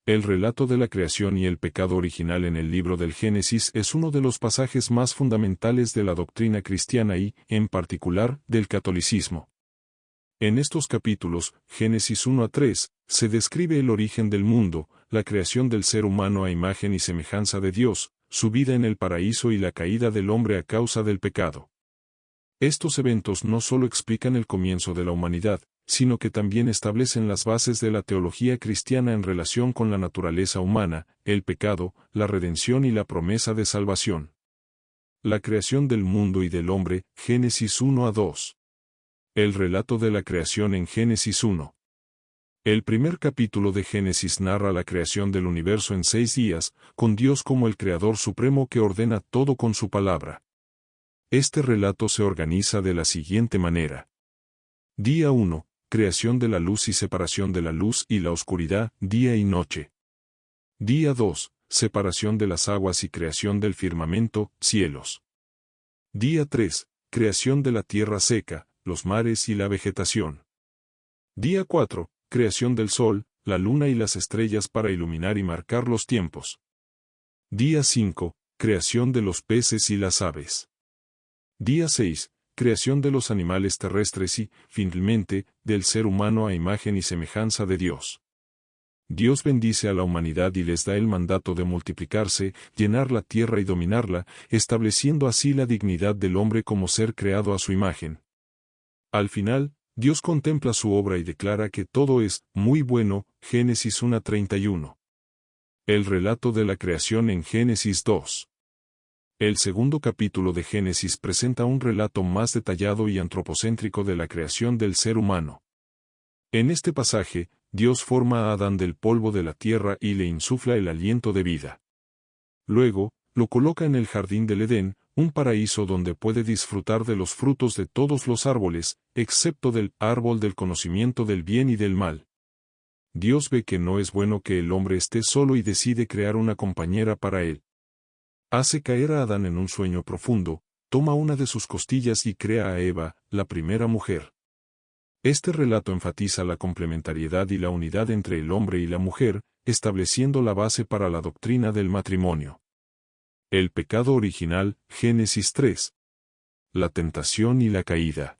El relato de la creación y el pecado original en el libro del Génesis es uno de los pasajes más fundamentales de la doctrina cristiana y, en particular, del catolicismo. En estos capítulos, Génesis 1 a 3, se describe el origen del mundo, la creación del ser humano a imagen y semejanza de Dios, su vida en el paraíso y la caída del hombre a causa del pecado. Estos eventos no solo explican el comienzo de la humanidad, sino que también establecen las bases de la teología cristiana en relación con la naturaleza humana, el pecado, la redención y la promesa de salvación. La creación del mundo y del hombre, Génesis 1 a 2. El relato de la creación en Génesis 1. El primer capítulo de Génesis narra la creación del universo en 6 días, con Dios como el Creador Supremo que ordena todo con su palabra. Este relato se organiza de la siguiente manera. Día 1. Creación de la luz y separación de la luz y la oscuridad, día y noche. Día 2. Separación de las aguas y creación del firmamento, cielos. Día 3. Creación de la tierra seca, los mares y la vegetación. Día 4. Creación del sol, la luna y las estrellas para iluminar y marcar los tiempos. Día 5. Creación de los peces y las aves. Día 6. Creación de los animales terrestres y, finalmente, del ser humano a imagen y semejanza de Dios. Dios bendice a la humanidad y les da el mandato de multiplicarse, llenar la tierra y dominarla, estableciendo así la dignidad del hombre como ser creado a su imagen. Al final, Dios contempla su obra y declara que todo es muy bueno, Génesis 1:31. El relato de la creación en Génesis 2. El segundo capítulo de Génesis presenta un relato más detallado y antropocéntrico de la creación del ser humano. En este pasaje, Dios forma a Adán del polvo de la tierra y le insufla el aliento de vida. Luego, lo coloca en el jardín del Edén, un paraíso donde puede disfrutar de los frutos de todos los árboles, excepto del árbol del conocimiento del bien y del mal. Dios ve que no es bueno que el hombre esté solo y decide crear una compañera para él. Hace caer a Adán en un sueño profundo, toma una de sus costillas y crea a Eva, la primera mujer. Este relato enfatiza la complementariedad y la unidad entre el hombre y la mujer, estableciendo la base para la doctrina del matrimonio. El pecado original, Génesis 3. La tentación y la caída.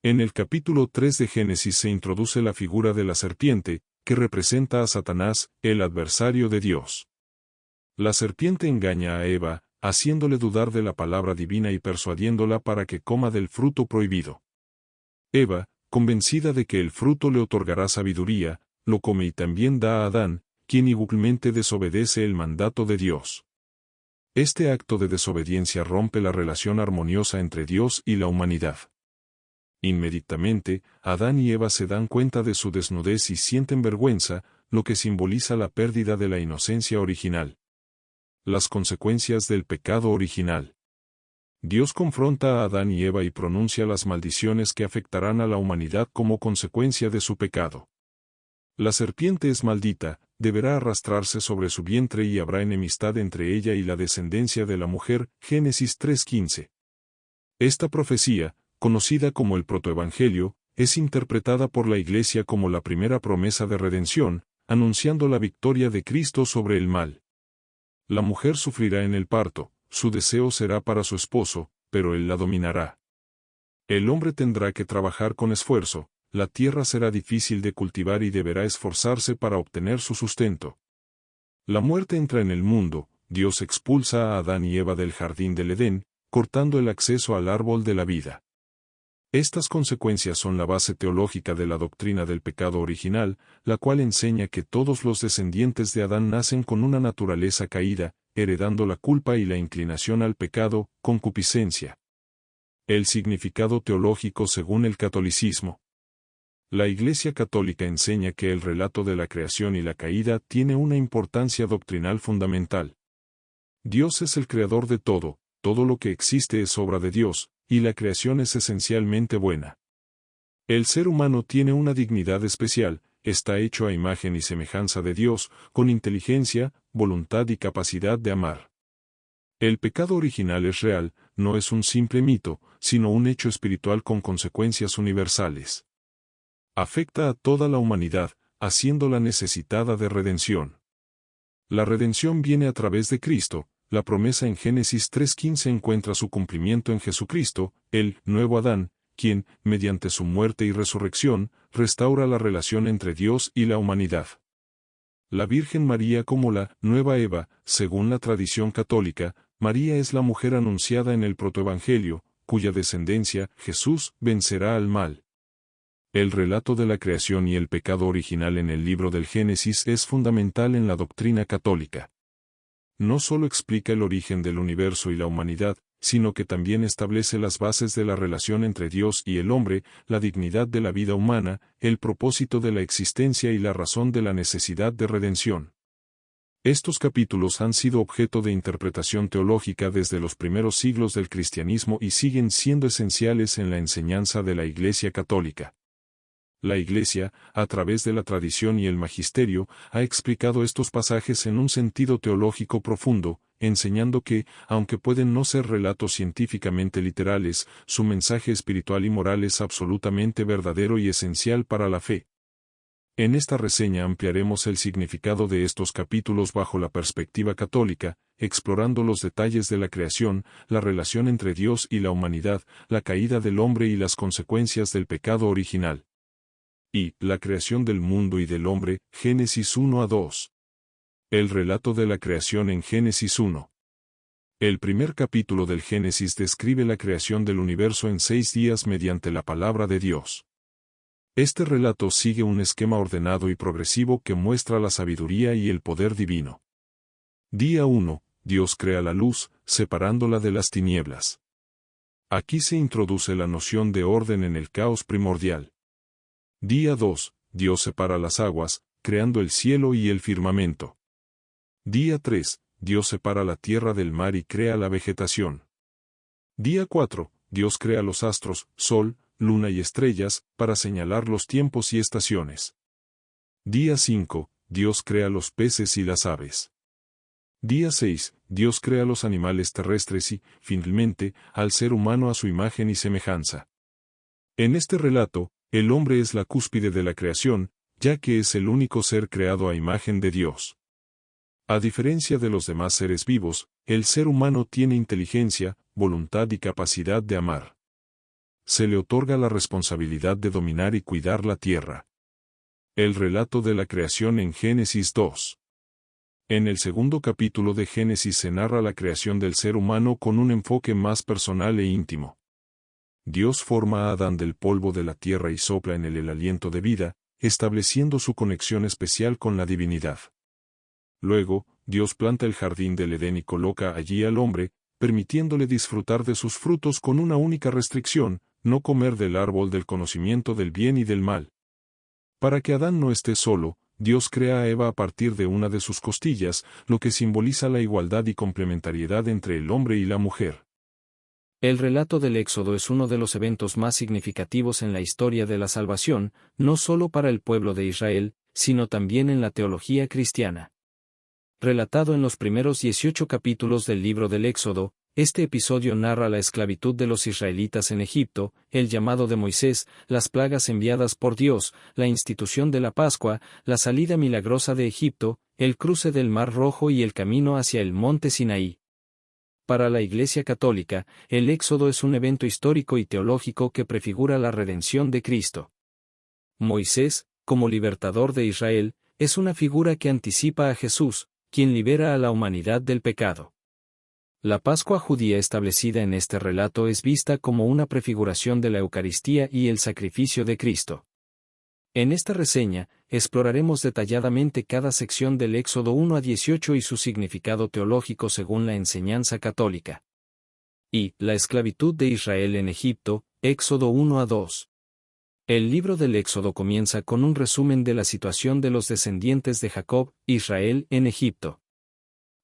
En el capítulo 3 de Génesis se introduce la figura de la serpiente, que representa a Satanás, el adversario de Dios. La serpiente engaña a Eva, haciéndole dudar de la palabra divina y persuadiéndola para que coma del fruto prohibido. Eva, convencida de que el fruto le otorgará sabiduría, lo come y también da a Adán, quien igualmente desobedece el mandato de Dios. Este acto de desobediencia rompe la relación armoniosa entre Dios y la humanidad. Inmediatamente, Adán y Eva se dan cuenta de su desnudez y sienten vergüenza, lo que simboliza la pérdida de la inocencia original. Las consecuencias del pecado original. Dios confronta a Adán y Eva y pronuncia las maldiciones que afectarán a la humanidad como consecuencia de su pecado. La serpiente es maldita, deberá arrastrarse sobre su vientre y habrá enemistad entre ella y la descendencia de la mujer, Génesis 3:15. Esta profecía, conocida como el protoevangelio, es interpretada por la Iglesia como la primera promesa de redención, anunciando la victoria de Cristo sobre el mal. La mujer sufrirá en el parto, su deseo será para su esposo, pero él la dominará. El hombre tendrá que trabajar con esfuerzo, la tierra será difícil de cultivar y deberá esforzarse para obtener su sustento. La muerte entra en el mundo, Dios expulsa a Adán y Eva del jardín del Edén, cortando el acceso al árbol de la vida. Estas consecuencias son la base teológica de la doctrina del pecado original, la cual enseña que todos los descendientes de Adán nacen con una naturaleza caída, heredando la culpa y la inclinación al pecado, concupiscencia. El significado teológico según el catolicismo. La Iglesia Católica enseña que el relato de la creación y la caída tiene una importancia doctrinal fundamental. Dios es el creador de todo lo que existe es obra de Dios, y la creación es esencialmente buena. El ser humano tiene una dignidad especial, está hecho a imagen y semejanza de Dios, con inteligencia, voluntad y capacidad de amar. El pecado original es real, no es un simple mito, sino un hecho espiritual con consecuencias universales. Afecta a toda la humanidad, haciéndola necesitada de redención. La redención viene a través de Cristo. La promesa en Génesis 3:15 encuentra su cumplimiento en Jesucristo, el nuevo Adán, quien, mediante su muerte y resurrección, restaura la relación entre Dios y la humanidad. La Virgen María como la nueva Eva, según la tradición católica, María es la mujer anunciada en el protoevangelio, cuya descendencia, Jesús, vencerá al mal. El relato de la creación y el pecado original en el libro del Génesis es fundamental en la doctrina católica. No solo explica el origen del universo y la humanidad, sino que también establece las bases de la relación entre Dios y el hombre, la dignidad de la vida humana, el propósito de la existencia y la razón de la necesidad de redención. Estos capítulos han sido objeto de interpretación teológica desde los primeros siglos del cristianismo y siguen siendo esenciales en la enseñanza de la Iglesia católica. La Iglesia, a través de la tradición y el magisterio, ha explicado estos pasajes en un sentido teológico profundo, enseñando que, aunque pueden no ser relatos científicamente literales, su mensaje espiritual y moral es absolutamente verdadero y esencial para la fe. En esta reseña ampliaremos el significado de estos capítulos bajo la perspectiva católica, explorando los detalles de la creación, la relación entre Dios y la humanidad, la caída del hombre y las consecuencias del pecado original. Y, la creación del mundo y del hombre, Génesis 1-2. El relato de la creación en Génesis 1. El primer capítulo del Génesis describe la creación del universo en 6 días mediante la palabra de Dios. Este relato sigue un esquema ordenado y progresivo que muestra la sabiduría y el poder divino. Día 1. Dios crea la luz, separándola de las tinieblas. Aquí se introduce la noción de orden en el caos primordial. Día 2. Dios separa las aguas, creando el cielo y el firmamento. Día 3. Dios separa la tierra del mar y crea la vegetación. Día 4. Dios crea los astros, sol, luna y estrellas, para señalar los tiempos y estaciones. Día 5. Dios crea los peces y las aves. Día 6. Dios crea los animales terrestres y, finalmente, al ser humano a su imagen y semejanza. En este relato, el hombre es la cúspide de la creación, ya que es el único ser creado a imagen de Dios. A diferencia de los demás seres vivos, el ser humano tiene inteligencia, voluntad y capacidad de amar. Se le otorga la responsabilidad de dominar y cuidar la tierra. El relato de la creación en Génesis 2. En el segundo capítulo de Génesis se narra la creación del ser humano con un enfoque más personal e íntimo. Dios forma a Adán del polvo de la tierra y sopla en él el aliento de vida, estableciendo su conexión especial con la divinidad. Luego, Dios planta el jardín del Edén y coloca allí al hombre, permitiéndole disfrutar de sus frutos con una única restricción: no comer del árbol del conocimiento del bien y del mal. Para que Adán no esté solo, Dios crea a Eva a partir de una de sus costillas, lo que simboliza la igualdad y complementariedad entre el hombre y la mujer. El relato del Éxodo es uno de los eventos más significativos en la historia de la salvación, no solo para el pueblo de Israel, sino también en la teología cristiana. Relatado en los primeros 18 capítulos del libro del Éxodo, este episodio narra la esclavitud de los israelitas en Egipto, el llamado de Moisés, las plagas enviadas por Dios, la institución de la Pascua, la salida milagrosa de Egipto, el cruce del Mar Rojo y el camino hacia el monte Sinaí. Para la Iglesia Católica, el Éxodo es un evento histórico y teológico que prefigura la redención de Cristo. Moisés, como libertador de Israel, es una figura que anticipa a Jesús, quien libera a la humanidad del pecado. La Pascua judía establecida en este relato es vista como una prefiguración de la Eucaristía y el sacrificio de Cristo. En esta reseña, exploraremos detalladamente cada sección del Éxodo 1-18 y su significado teológico según la enseñanza católica. Y, la esclavitud de Israel en Egipto, Éxodo 1-2. El libro del Éxodo comienza con un resumen de la situación de los descendientes de Jacob, Israel, en Egipto.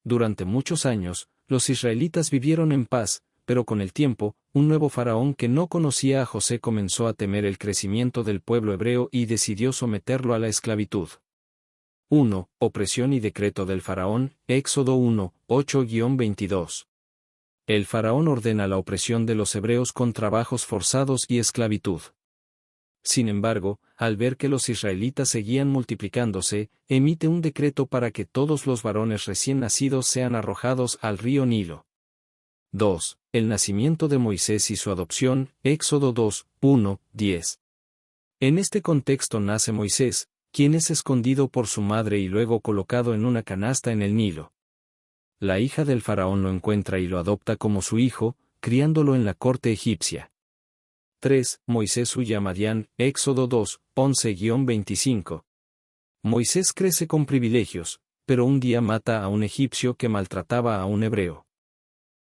Durante muchos años, los israelitas vivieron en paz, pero con el tiempo, un nuevo faraón que no conocía a José comenzó a temer el crecimiento del pueblo hebreo y decidió someterlo a la esclavitud. 1. Opresión y decreto del faraón, Éxodo 1, 8-22. El faraón ordena la opresión de los hebreos con trabajos forzados y esclavitud. sin embargo, al ver que los israelitas seguían multiplicándose, emite un decreto para que todos los varones recién nacidos sean arrojados al río Nilo. 2. El nacimiento de Moisés y su adopción, Éxodo 2, 1, 10. En este contexto nace Moisés, quien es escondido por su madre y luego colocado en una canasta en el Nilo. La hija del faraón lo encuentra y lo adopta como su hijo, criándolo en la corte egipcia. 3. Moisés huye a Madián, Éxodo 2, 11-25. Moisés crece con privilegios, pero un día mata a un egipcio que maltrataba a un hebreo.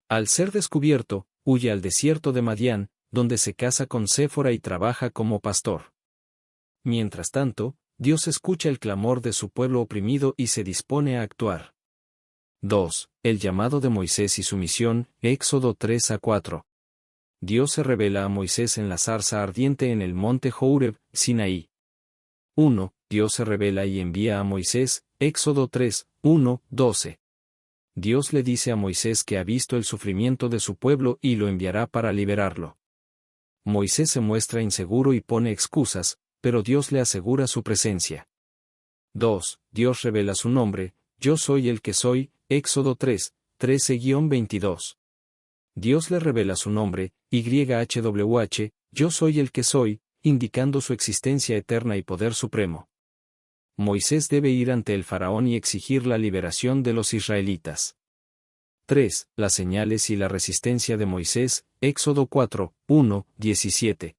Al ser descubierto, huye al desierto de Madián, donde se casa con Séfora y trabaja como pastor. Mientras tanto, Dios escucha el clamor de su pueblo oprimido y se dispone a actuar. 2. El llamado de Moisés y su misión, Éxodo 3-4. Dios se revela a Moisés en la zarza ardiente en el monte Horeb, Sinaí. 1. Dios se revela y envía a Moisés, Éxodo 3, 1, 12. Dios le dice a Moisés que ha visto el sufrimiento de su pueblo y lo enviará para liberarlo. Moisés se muestra inseguro y pone excusas, pero Dios le asegura su presencia. 2. Dios revela su nombre, yo soy el que soy, Éxodo 3, 13-22. Dios le revela su nombre, YHWH, yo soy el que soy, indicando su existencia eterna y poder supremo. Moisés debe ir ante el faraón y exigir la liberación de los israelitas. 3. Las señales y la resistencia de Moisés, Éxodo 4, 1, 17.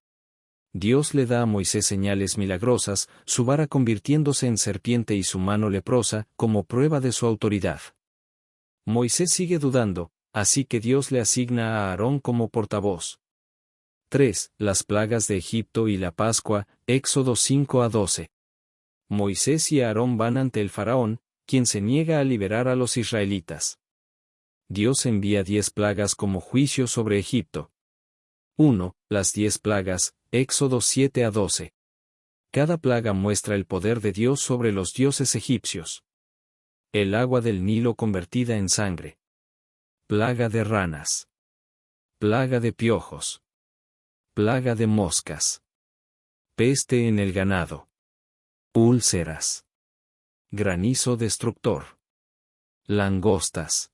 Dios le da a Moisés señales milagrosas, su vara convirtiéndose en serpiente y su mano leprosa, como prueba de su autoridad. Moisés sigue dudando, así que Dios le asigna a Aarón como portavoz. 3. Las plagas de Egipto y la Pascua, Éxodo 5-12. Moisés y Aarón van ante el faraón, quien se niega a liberar a los israelitas. Dios envía 10 plagas como juicio sobre Egipto. 1. Las 10 plagas, Éxodo 7-12. Cada plaga muestra el poder de Dios sobre los dioses egipcios. El agua del Nilo convertida en sangre. Plaga de ranas. Plaga de piojos. Plaga de moscas. Peste en el ganado. Úlceras. Granizo destructor. Langostas.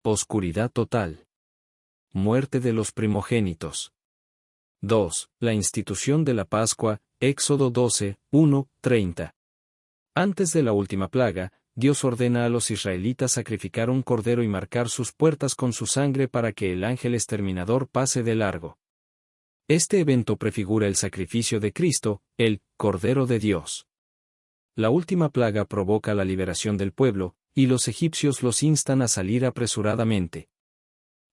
Oscuridad total. Muerte de los primogénitos. 2. La institución de la Pascua, Éxodo 12, 1, 30. Antes de la última plaga, Dios ordena a los israelitas sacrificar un cordero y marcar sus puertas con su sangre para que el ángel exterminador pase de largo. Este evento prefigura el sacrificio de Cristo, el Cordero de Dios. La última plaga provoca la liberación del pueblo, y los egipcios los instan a salir apresuradamente.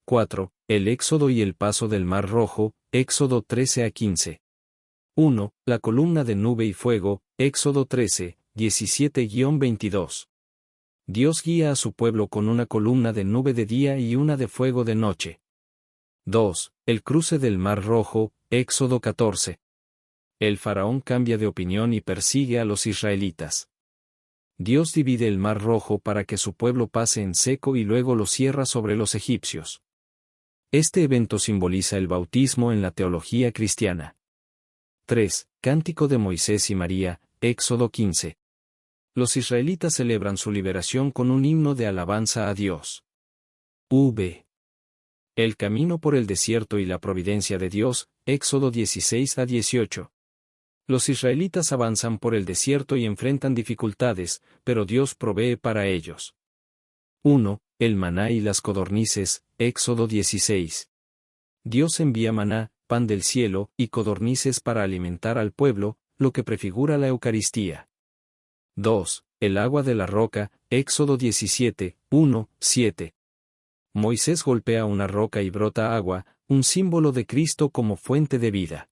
4. El éxodo y el paso del Mar Rojo, Éxodo 13-15. 1. La columna de nube y fuego, Éxodo 13, 17-22. Dios guía a su pueblo con una columna de nube de día y una de fuego de noche. 2. El cruce del Mar Rojo, Éxodo 14. El faraón cambia de opinión y persigue a los israelitas. Dios divide el Mar Rojo para que su pueblo pase en seco y luego lo cierra sobre los egipcios. Este evento simboliza el bautismo en la teología cristiana. 3. Cántico de Moisés y María, Éxodo 15. Los israelitas celebran su liberación con un himno de alabanza a Dios. El camino por el desierto y la providencia de Dios, Éxodo 16-18. Los israelitas avanzan por el desierto y enfrentan dificultades, pero Dios provee para ellos. 1. El maná y las codornices, Éxodo 16. Dios envía maná, pan del cielo, y codornices para alimentar al pueblo, lo que prefigura la Eucaristía. 2. El agua de la roca, Éxodo 17, 1, 7. Moisés golpea una roca y brota agua, un símbolo de Cristo como fuente de vida.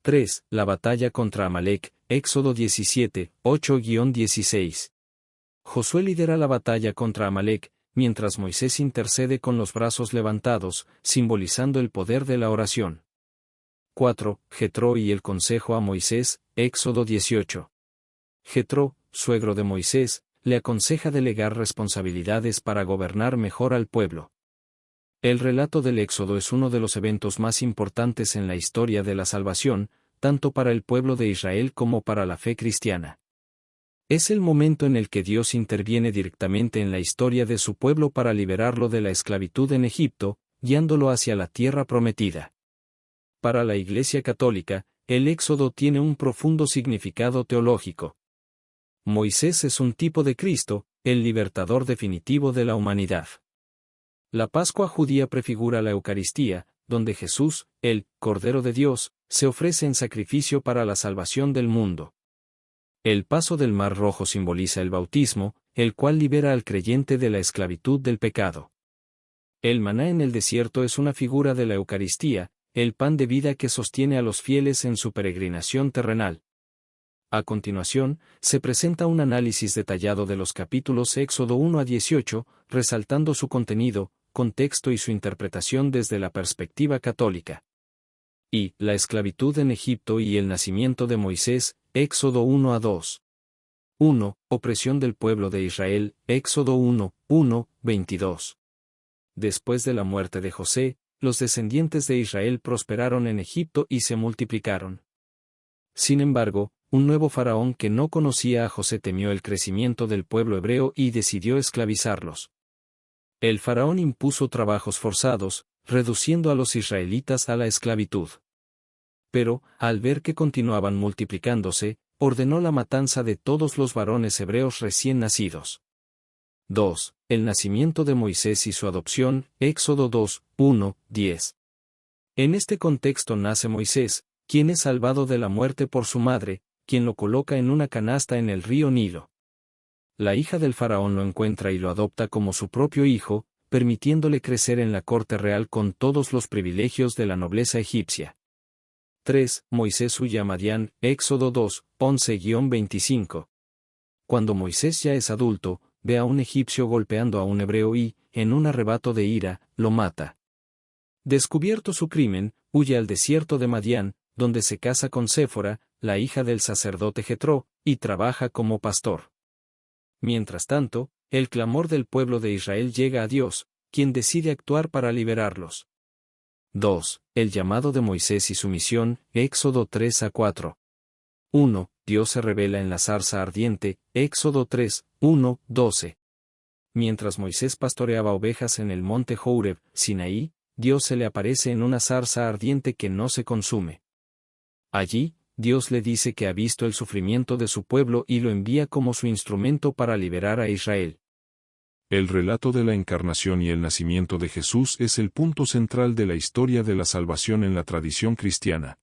3. La batalla contra Amalek, Éxodo 17, 8-16. Josué lidera la batalla contra Amalek, mientras Moisés intercede con los brazos levantados, simbolizando el poder de la oración. 4. Jetro y el consejo a Moisés, Éxodo 18. Jetro, suegro de Moisés, le aconseja delegar responsabilidades para gobernar mejor al pueblo. El relato del Éxodo es uno de los eventos más importantes en la historia de la salvación, tanto para el pueblo de Israel como para la fe cristiana. Es el momento en el que Dios interviene directamente en la historia de su pueblo para liberarlo de la esclavitud en Egipto, guiándolo hacia la tierra prometida. Para la Iglesia Católica, el Éxodo tiene un profundo significado teológico. Moisés es un tipo de Cristo, el libertador definitivo de la humanidad. La Pascua judía prefigura la Eucaristía, donde Jesús, el Cordero de Dios, se ofrece en sacrificio para la salvación del mundo. El paso del Mar Rojo simboliza el bautismo, el cual libera al creyente de la esclavitud del pecado. El maná en el desierto es una figura de la Eucaristía, el pan de vida que sostiene a los fieles en su peregrinación terrenal. A continuación, se presenta un análisis detallado de los capítulos Éxodo 1 a 18, resaltando su contenido, contexto y su interpretación desde la perspectiva católica. Y, la esclavitud en Egipto y el nacimiento de Moisés, Éxodo 1 a 2. 1. Opresión del pueblo de Israel, Éxodo 1, 1, 22. Después de la muerte de José, los descendientes de Israel prosperaron en Egipto y se multiplicaron. Sin embargo, un nuevo faraón que no conocía a José temió el crecimiento del pueblo hebreo y decidió esclavizarlos. El faraón impuso trabajos forzados, reduciendo a los israelitas a la esclavitud. Pero, al ver que continuaban multiplicándose, ordenó la matanza de todos los varones hebreos recién nacidos. 2. El nacimiento de Moisés y su adopción, Éxodo 2, 1, 10. En este contexto nace Moisés, quien es salvado de la muerte por su madre, quien lo coloca en una canasta en el río Nilo. La hija del faraón lo encuentra y lo adopta como su propio hijo, permitiéndole crecer en la corte real con todos los privilegios de la nobleza egipcia. 3. Moisés huye a Madián, Éxodo 2, 11-25. Cuando Moisés ya es adulto, ve a un egipcio golpeando a un hebreo y, en un arrebato de ira, lo mata. Descubierto su crimen, huye al desierto de Madián, donde se casa con Séfora, la hija del sacerdote Jetró, y trabaja como pastor. Mientras tanto, el clamor del pueblo de Israel llega a Dios, quien decide actuar para liberarlos. 2. El llamado de Moisés y su misión, Éxodo 3 a 4. 1. Dios se revela en la zarza ardiente, Éxodo 3, 1, 12. Mientras Moisés pastoreaba ovejas en el monte Horeb, Sinaí, Dios se le aparece en una zarza ardiente que no se consume. Allí, Dios le dice que ha visto el sufrimiento de su pueblo y lo envía como su instrumento para liberar a Israel. El relato de la encarnación y el nacimiento de Jesús es el punto central de la historia de la salvación en la tradición cristiana.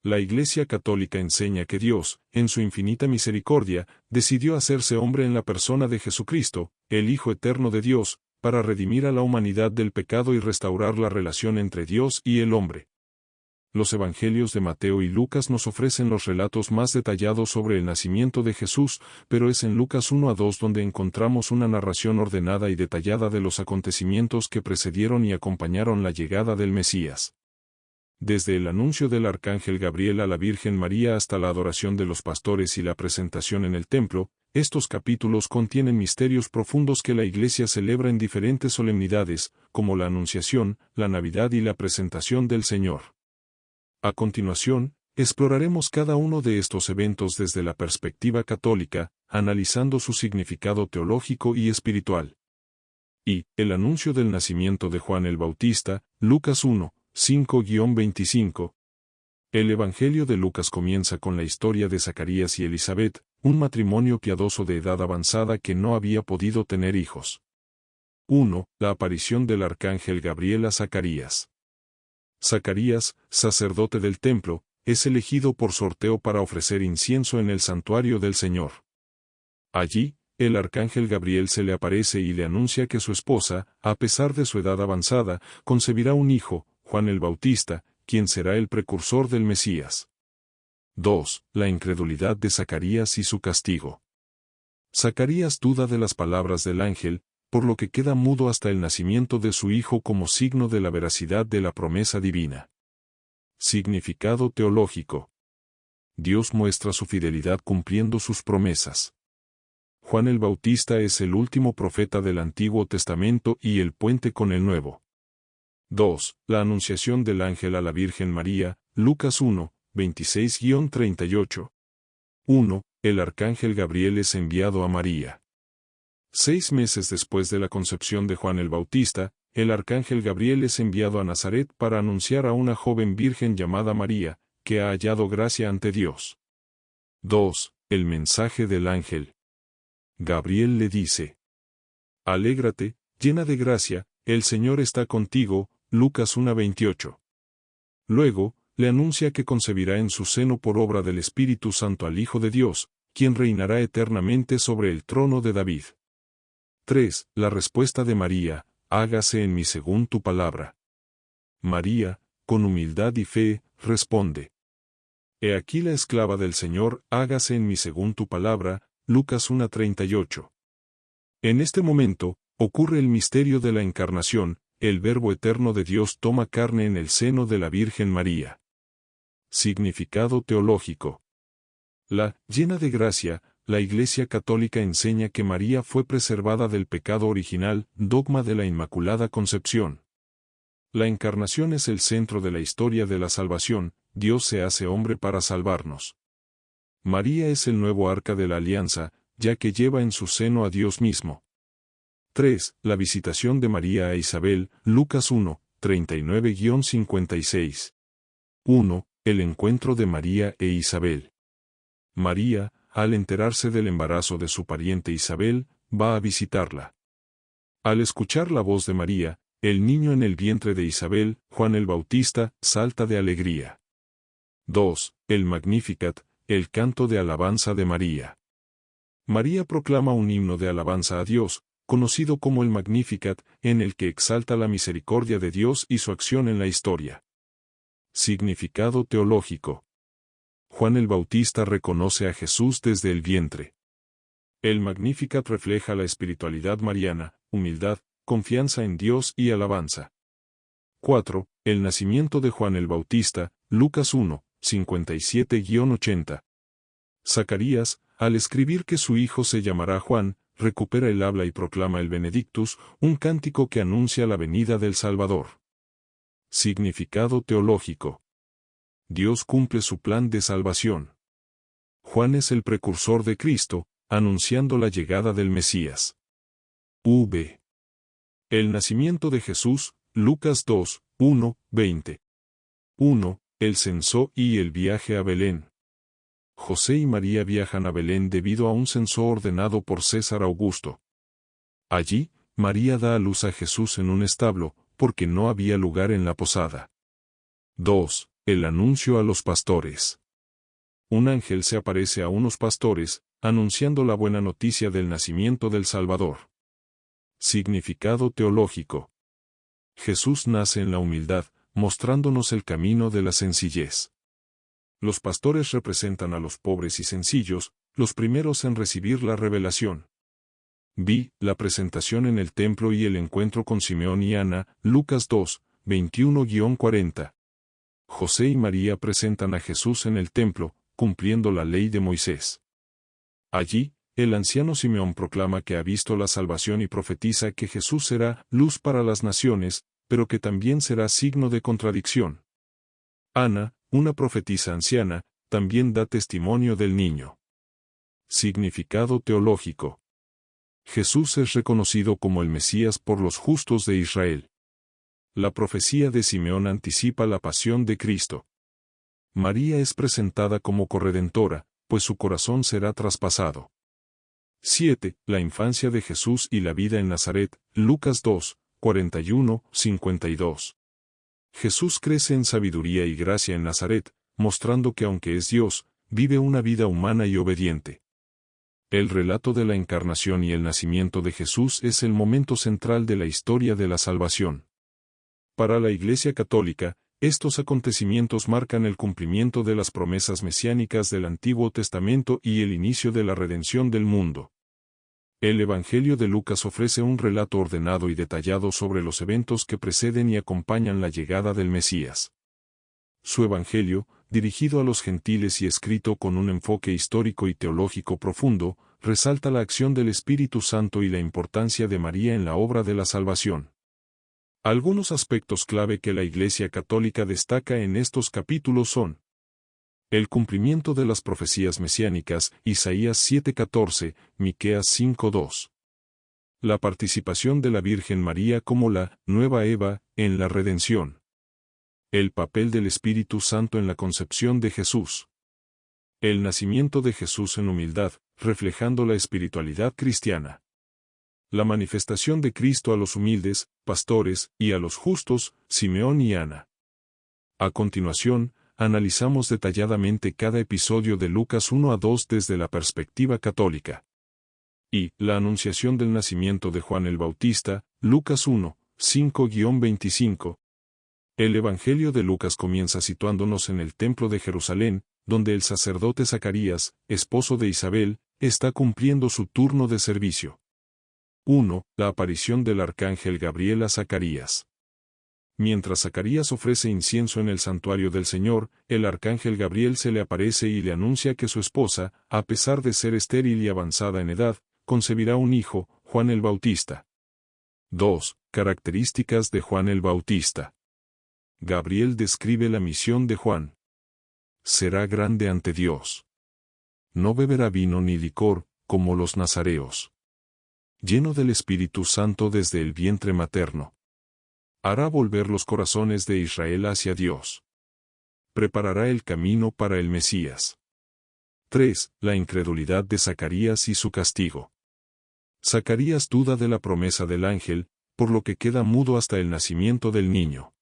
La Iglesia Católica enseña que Dios, en su infinita misericordia, decidió hacerse hombre en la persona de Jesucristo, el Hijo eterno de Dios, para redimir a la humanidad del pecado y restaurar la relación entre Dios y el hombre. Los Evangelios de Mateo y Lucas nos ofrecen los relatos más detallados sobre el nacimiento de Jesús, pero es en Lucas 1 a 2 donde encontramos una narración ordenada y detallada de los acontecimientos que precedieron y acompañaron la llegada del Mesías. Desde el anuncio del arcángel Gabriel a la Virgen María hasta la adoración de los pastores y la presentación en el templo, estos capítulos contienen misterios profundos que la Iglesia celebra en diferentes solemnidades, como la Anunciación, la Navidad y la presentación del Señor. A continuación, exploraremos cada uno de estos eventos desde la perspectiva católica, analizando su significado teológico y espiritual. Y, el anuncio del nacimiento de Juan el Bautista, Lucas 1, 5-25. El Evangelio de Lucas comienza con la historia de Zacarías y Elizabeth, un matrimonio piadoso de edad avanzada que no había podido tener hijos. 1. La aparición del arcángel Gabriel a Zacarías. Zacarías, sacerdote del templo, es elegido por sorteo para ofrecer incienso en el santuario del Señor. Allí, el arcángel Gabriel se le aparece y le anuncia que su esposa, a pesar de su edad avanzada, concebirá un hijo, Juan el Bautista, quien será el precursor del Mesías. 2. La incredulidad de Zacarías y su castigo. Zacarías duda de las palabras del ángel, por lo que queda mudo hasta el nacimiento de su hijo como signo de la veracidad de la promesa divina. Significado teológico. Dios muestra su fidelidad cumpliendo sus promesas. Juan el Bautista es el último profeta del Antiguo Testamento y el puente con el Nuevo. 2. La anunciación del ángel a la Virgen María, Lucas 1, 26-38. 1. El arcángel Gabriel es enviado a María. 6 meses después de la concepción de Juan el Bautista, el arcángel Gabriel es enviado a Nazaret para anunciar a una joven virgen llamada María, que ha hallado gracia ante Dios. 2. El mensaje del ángel. Gabriel le dice: Alégrate, llena de gracia, el Señor está contigo. Lucas 1:28. Luego, le anuncia que concebirá en su seno por obra del Espíritu Santo al Hijo de Dios, quien reinará eternamente sobre el trono de David. 3. La respuesta de María: hágase en mí según tu palabra. María, con humildad y fe, responde: He aquí la esclava del Señor, hágase en mí según tu palabra. Lucas 1:38. En este momento, ocurre el misterio de la encarnación, el Verbo eterno de Dios toma carne en el seno de la Virgen María. Significado teológico. La llena de gracia, la Iglesia Católica enseña que María fue preservada del pecado original, dogma de la Inmaculada Concepción. La encarnación es el centro de la historia de la salvación, Dios se hace hombre para salvarnos. María es el nuevo arca de la alianza, ya que lleva en su seno a Dios mismo. 3. La visitación de María a Isabel, Lucas 1, 39-56. 1. El encuentro de María e Isabel. María, al enterarse del embarazo de su pariente Isabel, va a visitarla. Al escuchar la voz de María, el niño en el vientre de Isabel, Juan el Bautista, salta de alegría. 2. El Magnificat, el canto de alabanza de María. María proclama un himno de alabanza a Dios, conocido como el Magnificat, en el que exalta la misericordia de Dios y su acción en la historia. Significado teológico. Juan el Bautista reconoce a Jesús desde el vientre. El Magnificat refleja la espiritualidad mariana, humildad, confianza en Dios y alabanza. 4. El nacimiento de Juan el Bautista, Lucas 1, 57-80. Zacarías, al escribir que su hijo se llamará Juan, recupera el habla y proclama el Benedictus, un cántico que anuncia la venida del Salvador. Significado teológico. Dios cumple su plan de salvación. Juan es el precursor de Cristo, anunciando la llegada del Mesías. V. El nacimiento de Jesús, Lucas 2, 1, 20. 1. El censo y el viaje a Belén. José y María viajan a Belén debido a un censo ordenado por César Augusto. Allí, María da a luz a Jesús en un establo, porque no había lugar en la posada. 2. El anuncio a los pastores. Un ángel se aparece a unos pastores, anunciando la buena noticia del nacimiento del Salvador. Significado teológico. Jesús nace en la humildad, mostrándonos el camino de la sencillez. Los pastores representan a los pobres y sencillos, los primeros en recibir la revelación. Vi la presentación en el templo y el encuentro con Simeón y Ana, Lucas 2, 21-40. José y María presentan a Jesús en el templo, cumpliendo la ley de Moisés. Allí, el anciano Simeón proclama que ha visto la salvación y profetiza que Jesús será luz para las naciones, pero que también será signo de contradicción. Ana, una profetisa anciana, también da testimonio del niño. Significado teológico. Jesús es reconocido como el Mesías por los justos de Israel. La profecía de Simeón anticipa la pasión de Cristo. María es presentada como corredentora, pues su corazón será traspasado. 7. La infancia de Jesús y la vida en Nazaret, Lucas 2, 41-52. Jesús crece en sabiduría y gracia en Nazaret, mostrando que aunque es Dios, vive una vida humana y obediente. El relato de la encarnación y el nacimiento de Jesús es el momento central de la historia de la salvación. Para la Iglesia Católica, estos acontecimientos marcan el cumplimiento de las promesas mesiánicas del Antiguo Testamento y el inicio de la redención del mundo. El Evangelio de Lucas ofrece un relato ordenado y detallado sobre los eventos que preceden y acompañan la llegada del Mesías. Su Evangelio, dirigido a los gentiles y escrito con un enfoque histórico y teológico profundo, resalta la acción del Espíritu Santo y la importancia de María en la obra de la salvación. Algunos aspectos clave que la Iglesia Católica destaca en estos capítulos son: El cumplimiento de las profecías mesiánicas, Isaías 7:14, Miqueas 5:2. La participación de la Virgen María como la nueva Eva en la redención. El papel del Espíritu Santo en la concepción de Jesús. El nacimiento de Jesús en humildad, reflejando la espiritualidad cristiana. La manifestación de Cristo a los humildes, pastores, y a los justos, Simeón y Ana. A continuación, analizamos detalladamente cada episodio de Lucas 1 a 2 desde la perspectiva católica. Y, la anunciación del nacimiento de Juan el Bautista, Lucas 1, 5-25. El Evangelio de Lucas comienza situándonos en el templo de Jerusalén, donde el sacerdote Zacarías, esposo de Isabel, está cumpliendo su turno de servicio. 1. La aparición del arcángel Gabriel a Zacarías. Mientras Zacarías ofrece incienso en el santuario del Señor, el arcángel Gabriel se le aparece y le anuncia que su esposa, a pesar de ser estéril y avanzada en edad, concebirá un hijo, Juan el Bautista. 2. Características de Juan el Bautista. Gabriel describe la misión de Juan. Será grande ante Dios. No beberá vino ni licor, como los nazareos. Lleno del Espíritu Santo desde el vientre materno. Hará volver los corazones de Israel hacia Dios. Preparará el camino para el Mesías. 3. La incredulidad de Zacarías y su castigo. Zacarías duda de la promesa del ángel, por lo que queda mudo hasta el nacimiento del niño.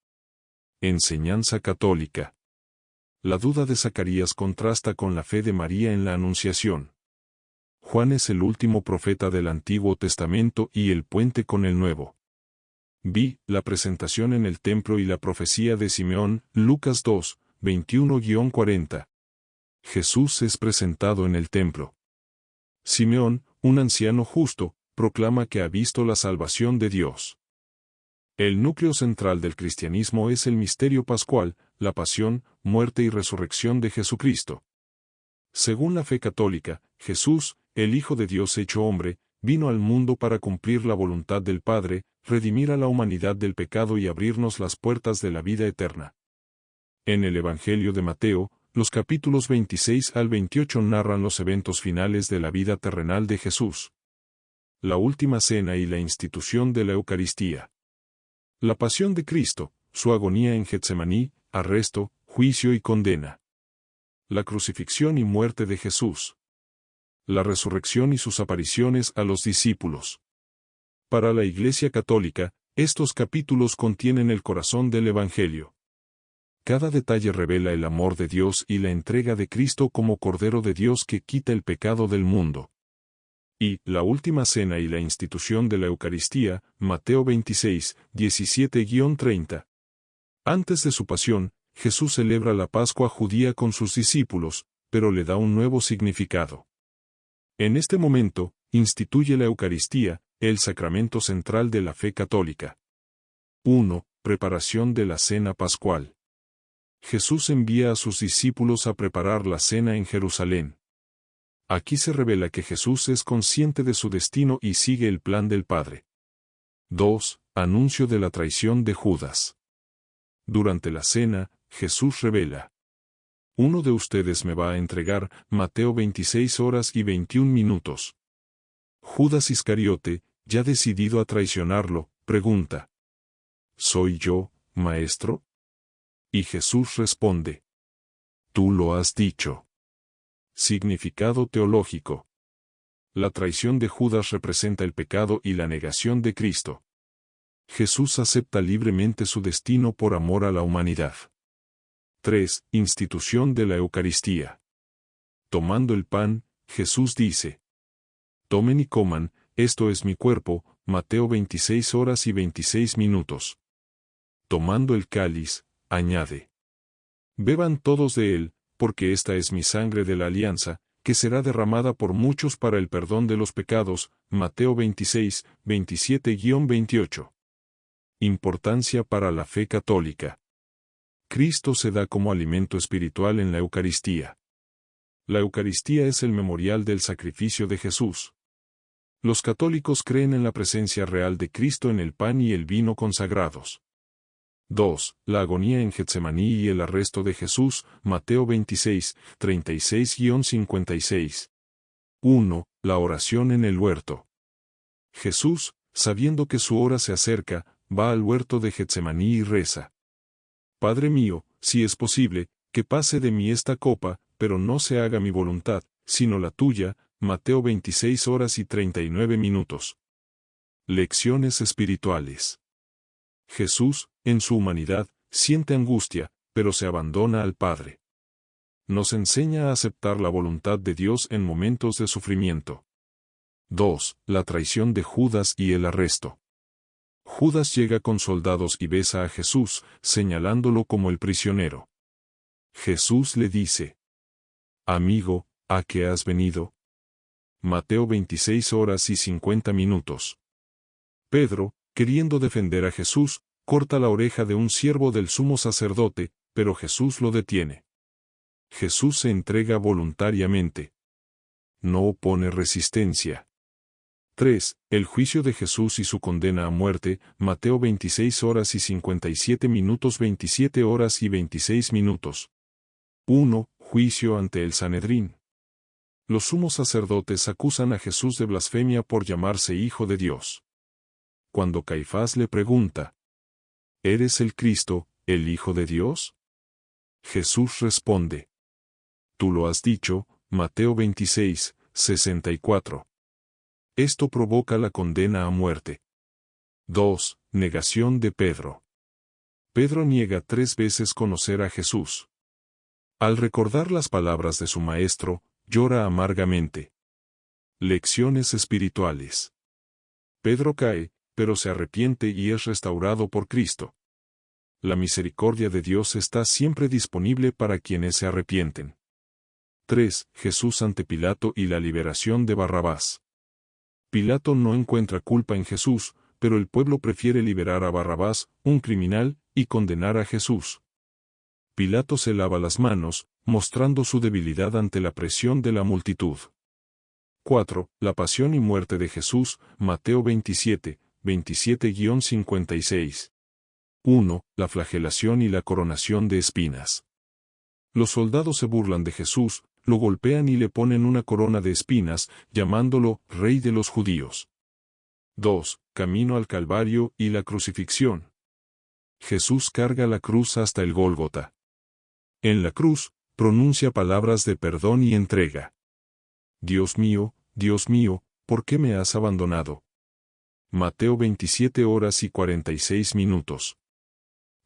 Enseñanza católica. La duda de Zacarías contrasta con la fe de María en la Anunciación. Juan es el último profeta del Antiguo Testamento y el puente con el Nuevo. B. La presentación en el templo y la profecía de Simeón, Lucas 2, 21-40. Jesús es presentado en el templo. Simeón, un anciano justo, proclama que ha visto la salvación de Dios. El núcleo central del cristianismo es el misterio pascual, la pasión, muerte y resurrección de Jesucristo. Según la fe católica, Jesús, el Hijo de Dios hecho hombre, vino al mundo para cumplir la voluntad del Padre, redimir a la humanidad del pecado y abrirnos las puertas de la vida eterna. En el Evangelio de Mateo, los capítulos 26 al 28 narran los eventos finales de la vida terrenal de Jesús. La última cena y la institución de la Eucaristía. La pasión de Cristo, su agonía en Getsemaní, arresto, juicio y condena. La crucifixión y muerte de Jesús. La resurrección y sus apariciones a los discípulos. Para la Iglesia Católica, estos capítulos contienen el corazón del Evangelio. Cada detalle revela el amor de Dios y la entrega de Cristo como Cordero de Dios que quita el pecado del mundo. Y, la última cena y la institución de la Eucaristía, Mateo 26, 17-30. Antes de su pasión, Jesús celebra la Pascua judía con sus discípulos, pero le da un nuevo significado. En este momento, instituye la Eucaristía, el sacramento central de la fe católica. 1. Preparación de la cena pascual. Jesús envía a sus discípulos a preparar la cena en Jerusalén. Aquí se revela que Jesús es consciente de su destino y sigue el plan del Padre. 2. Anuncio de la traición de Judas. Durante la cena, Jesús revela: uno de ustedes me va a entregar, Mateo 26 horas y 21 minutos. Judas Iscariote, ya decidido a traicionarlo, pregunta: ¿soy yo, maestro? Y Jesús responde: tú lo has dicho. Significado teológico. La traición de Judas representa el pecado y la negación de Cristo. Jesús acepta libremente su destino por amor a la humanidad. 3. Institución de la Eucaristía. Tomando el pan, Jesús dice: tomen y coman, esto es mi cuerpo, Mateo 26 horas y 26 minutos. Tomando el cáliz, añade: beban todos de él, porque esta es mi sangre de la alianza, que será derramada por muchos para el perdón de los pecados, Mateo 26, 27-28. Importancia para la fe católica. Cristo se da como alimento espiritual en la Eucaristía. La Eucaristía es el memorial del sacrificio de Jesús. Los católicos creen en la presencia real de Cristo en el pan y el vino consagrados. 2. La agonía en Getsemaní y el arresto de Jesús, Mateo 26, 36-56. 1. La oración en el huerto. Jesús, sabiendo que su hora se acerca, va al huerto de Getsemaní y reza. Padre mío, si es posible, que pase de mí esta copa, pero no se haga mi voluntad, sino la tuya. Mateo 26:39. Lecciones espirituales. Jesús, en su humanidad, siente angustia, pero se abandona al Padre. Nos enseña a aceptar la voluntad de Dios en momentos de sufrimiento. 2. La traición de Judas y el arresto. Judas llega con soldados y besa a Jesús, señalándolo como el prisionero. Jesús le dice: Amigo, ¿a qué has venido? Mateo 26:50. Pedro, queriendo defender a Jesús, corta la oreja de un siervo del sumo sacerdote, pero Jesús lo detiene. Jesús se entrega voluntariamente. No opone resistencia. 3. El juicio de Jesús y su condena a muerte, Mateo 26:57, 27:26. 1. Juicio ante el Sanedrín. Los sumos sacerdotes acusan a Jesús de blasfemia por llamarse Hijo de Dios. Cuando Caifás le pregunta: ¿Eres el Cristo, el Hijo de Dios? Jesús responde: Tú lo has dicho. Mateo 26:64. Esto provoca la condena a muerte. 2. Negación de Pedro. Pedro niega 3 veces conocer a Jesús. Al recordar las palabras de su maestro, llora amargamente. Lecciones espirituales. Pedro cae, pero se arrepiente y es restaurado por Cristo. La misericordia de Dios está siempre disponible para quienes se arrepienten. 3. Jesús ante Pilato y la liberación de Barrabás. Pilato no encuentra culpa en Jesús, pero el pueblo prefiere liberar a Barrabás, un criminal, y condenar a Jesús. Pilato se lava las manos, mostrando su debilidad ante la presión de la multitud. 4. La pasión y muerte de Jesús, Mateo 27:56. 1. La flagelación y la coronación de espinas. Los soldados se burlan de Jesús, lo golpean y le ponen una corona de espinas, llamándolo Rey de los Judíos. 2. Camino al Calvario y la crucifixión. Jesús carga la cruz hasta el Gólgota. En la cruz, pronuncia palabras de perdón y entrega. Dios mío, ¿por qué me has abandonado? Mateo 27:46.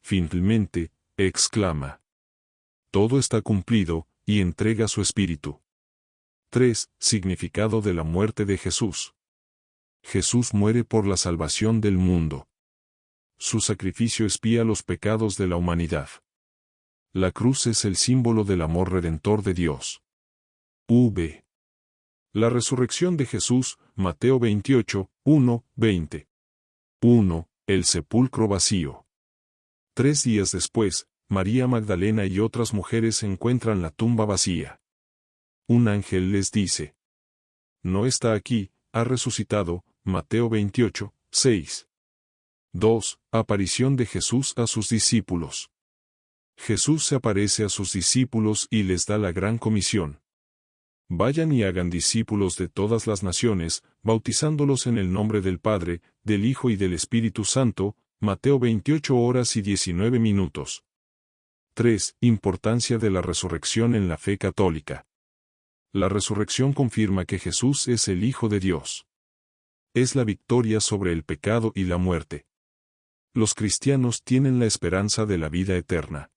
Finalmente, exclama: Todo está cumplido, y entrega su espíritu. 3. Significado de la muerte de Jesús. Jesús muere por la salvación del mundo. Su sacrificio expía los pecados de la humanidad. La cruz es el símbolo del amor redentor de Dios. V. La resurrección de Jesús, Mateo 28:20. 1. El sepulcro vacío. 3 días después, María Magdalena y otras mujeres encuentran la tumba vacía. Un ángel les dice: No está aquí, ha resucitado. Mateo 28:6. 2. Aparición de Jesús a sus discípulos. Jesús se aparece a sus discípulos y les da la gran comisión. Vayan y hagan discípulos de todas las naciones, bautizándolos en el nombre del Padre, del Hijo y del Espíritu Santo. Mateo 28:19. 3. Importancia de la resurrección en la fe católica. La resurrección confirma que Jesús es el Hijo de Dios. Es la victoria sobre el pecado y la muerte. Los cristianos tienen la esperanza de la vida eterna.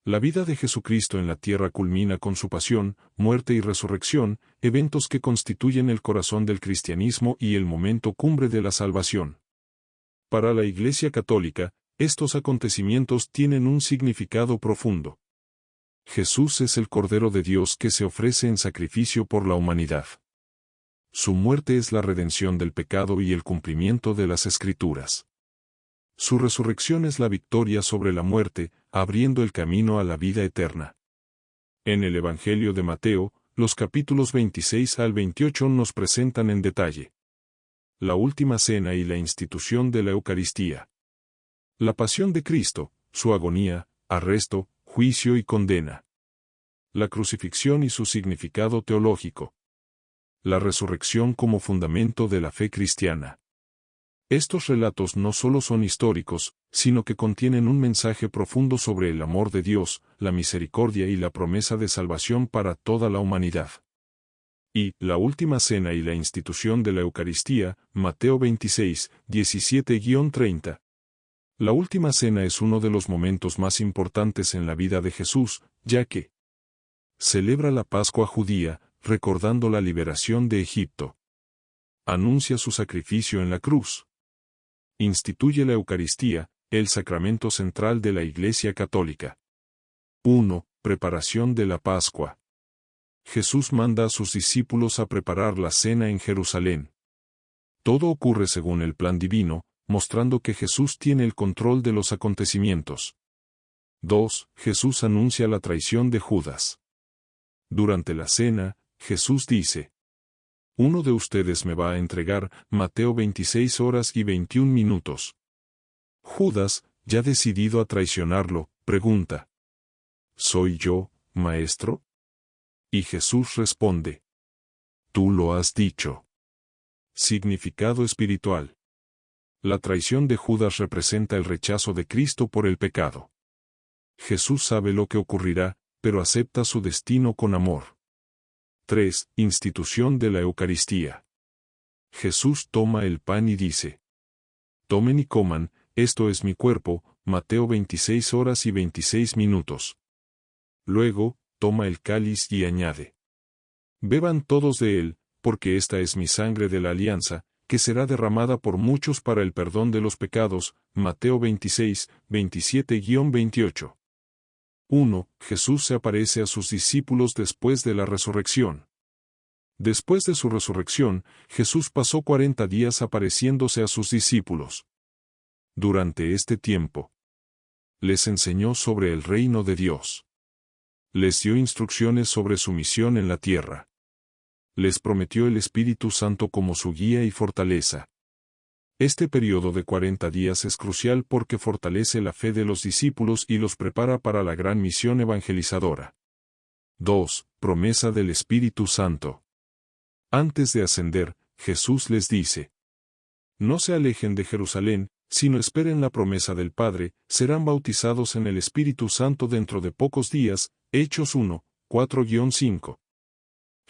La vida de Jesucristo en la tierra culmina con su pasión, muerte y resurrección, eventos que constituyen el corazón del cristianismo y el momento cumbre de la salvación. Para la Iglesia Católica, estos acontecimientos tienen un significado profundo. Jesús es el Cordero de Dios que se ofrece en sacrificio por la humanidad. Su muerte es la redención del pecado y el cumplimiento de las Escrituras. Su resurrección es la victoria sobre la muerte, abriendo el camino a la vida eterna. En el Evangelio de Mateo, los capítulos 26 al 28 nos presentan en detalle la última cena y la institución de la Eucaristía. La pasión de Cristo, su agonía, arresto, juicio y condena. La crucifixión y su significado teológico. La resurrección como fundamento de la fe cristiana. Estos relatos no solo son históricos, sino que contienen un mensaje profundo sobre el amor de Dios, la misericordia y la promesa de salvación para toda la humanidad. Y, la última cena y la institución de la Eucaristía, Mateo 26, 17-30. La última cena es uno de los momentos más importantes en la vida de Jesús, ya que celebra la Pascua judía, recordando la liberación de Egipto. Anuncia su sacrificio en la cruz. Instituye la Eucaristía, el sacramento central de la Iglesia Católica. 1. Preparación de la Pascua. Jesús manda a sus discípulos a preparar la cena en Jerusalén. Todo ocurre según el plan divino, mostrando que Jesús tiene el control de los acontecimientos. 2. Jesús anuncia la traición de Judas. Durante la cena, Jesús dice: uno de ustedes me va a entregar, Mateo 26 horas y 21 minutos. Judas, ya decidido a traicionarlo, pregunta: ¿soy yo, maestro? Y Jesús responde: tú lo has dicho. Significado espiritual. La traición de Judas representa el rechazo de Cristo por el pecado. Jesús sabe lo que ocurrirá, pero acepta su destino con amor. 3. Institución de la Eucaristía. Jesús toma el pan y dice: tomen y coman, esto es mi cuerpo, Mateo 26 horas y 26 minutos. Luego, toma el cáliz y añade: beban todos de él, porque esta es mi sangre de la alianza, que será derramada por muchos para el perdón de los pecados, Mateo 26, 27-28. 1. Jesús se aparece a sus discípulos después de la resurrección. Después de su resurrección, Jesús pasó 40 días apareciéndose a sus discípulos. Durante este tiempo, les enseñó sobre el reino de Dios. Les dio instrucciones sobre su misión en la tierra. Les prometió el Espíritu Santo como su guía y fortaleza. Este periodo de 40 días es crucial porque fortalece la fe de los discípulos y los prepara para la gran misión evangelizadora. 2. Promesa del Espíritu Santo. Antes de ascender, Jesús les dice: no se alejen de Jerusalén, sino esperen la promesa del Padre, serán bautizados en el Espíritu Santo dentro de pocos días. Hechos 1, 4-5.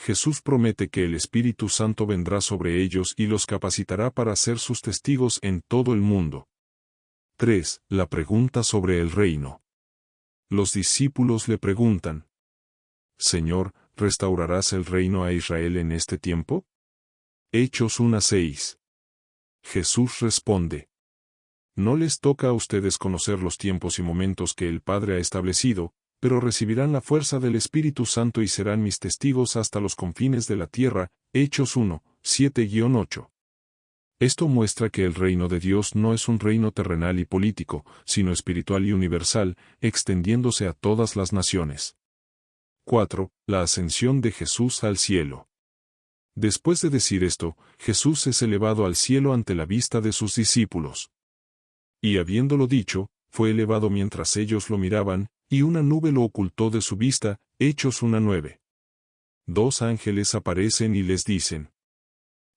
Jesús promete que el Espíritu Santo vendrá sobre ellos y los capacitará para ser sus testigos en todo el mundo. 3. La pregunta sobre el reino. Los discípulos le preguntan: Señor, ¿restaurarás el reino a Israel en este tiempo? Hechos 1:6. Jesús responde: no les toca a ustedes conocer los tiempos y momentos que el Padre ha establecido, pero recibirán la fuerza del Espíritu Santo y serán mis testigos hasta los confines de la tierra. Hechos 1, 7-8. Esto muestra que el reino de Dios no es un reino terrenal y político, sino espiritual y universal, extendiéndose a todas las naciones. 4. La ascensión de Jesús al cielo. Después de decir esto, Jesús es elevado al cielo ante la vista de sus discípulos. Y habiéndolo dicho, fue elevado mientras ellos lo miraban, y una nube lo ocultó de su vista. Hechos 1:9. 2 ángeles aparecen y les dicen: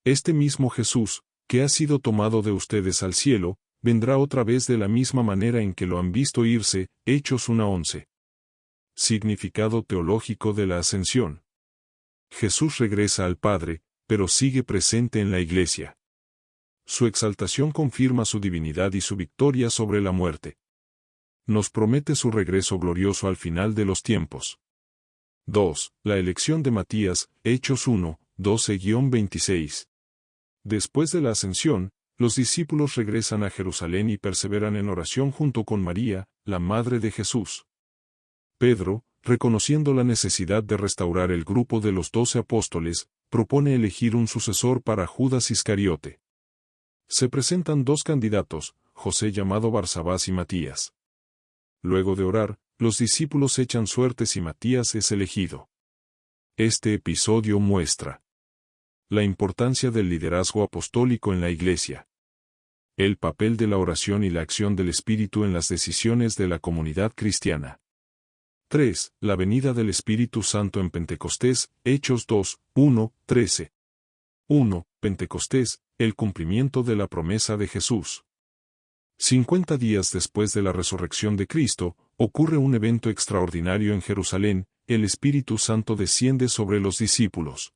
este mismo Jesús, que ha sido tomado de ustedes al cielo, vendrá otra vez de la misma manera en que lo han visto irse. Hechos 1:11. Significado teológico de la ascensión. Jesús regresa al Padre, pero sigue presente en la Iglesia. Su exaltación confirma su divinidad y su victoria sobre la muerte. Nos promete su regreso glorioso al final de los tiempos. 2. La elección de Matías, Hechos 1, 12-26. Después de la ascensión, los discípulos regresan a Jerusalén y perseveran en oración junto con María, la madre de Jesús. Pedro, reconociendo la necesidad de restaurar el grupo de los 12 apóstoles, propone elegir un sucesor para Judas Iscariote. Se presentan dos candidatos, José llamado Barsabás y Matías. Luego de orar, los discípulos echan suertes y Matías es elegido. Este episodio muestra la importancia del liderazgo apostólico en la Iglesia. El papel de la oración y la acción del Espíritu en las decisiones de la comunidad cristiana. 3. La venida del Espíritu Santo en Pentecostés, Hechos 2, 1, 13. 1. Pentecostés, el cumplimiento de la promesa de Jesús. 50 días después de la resurrección de Cristo, ocurre un evento extraordinario en Jerusalén, el Espíritu Santo desciende sobre los discípulos.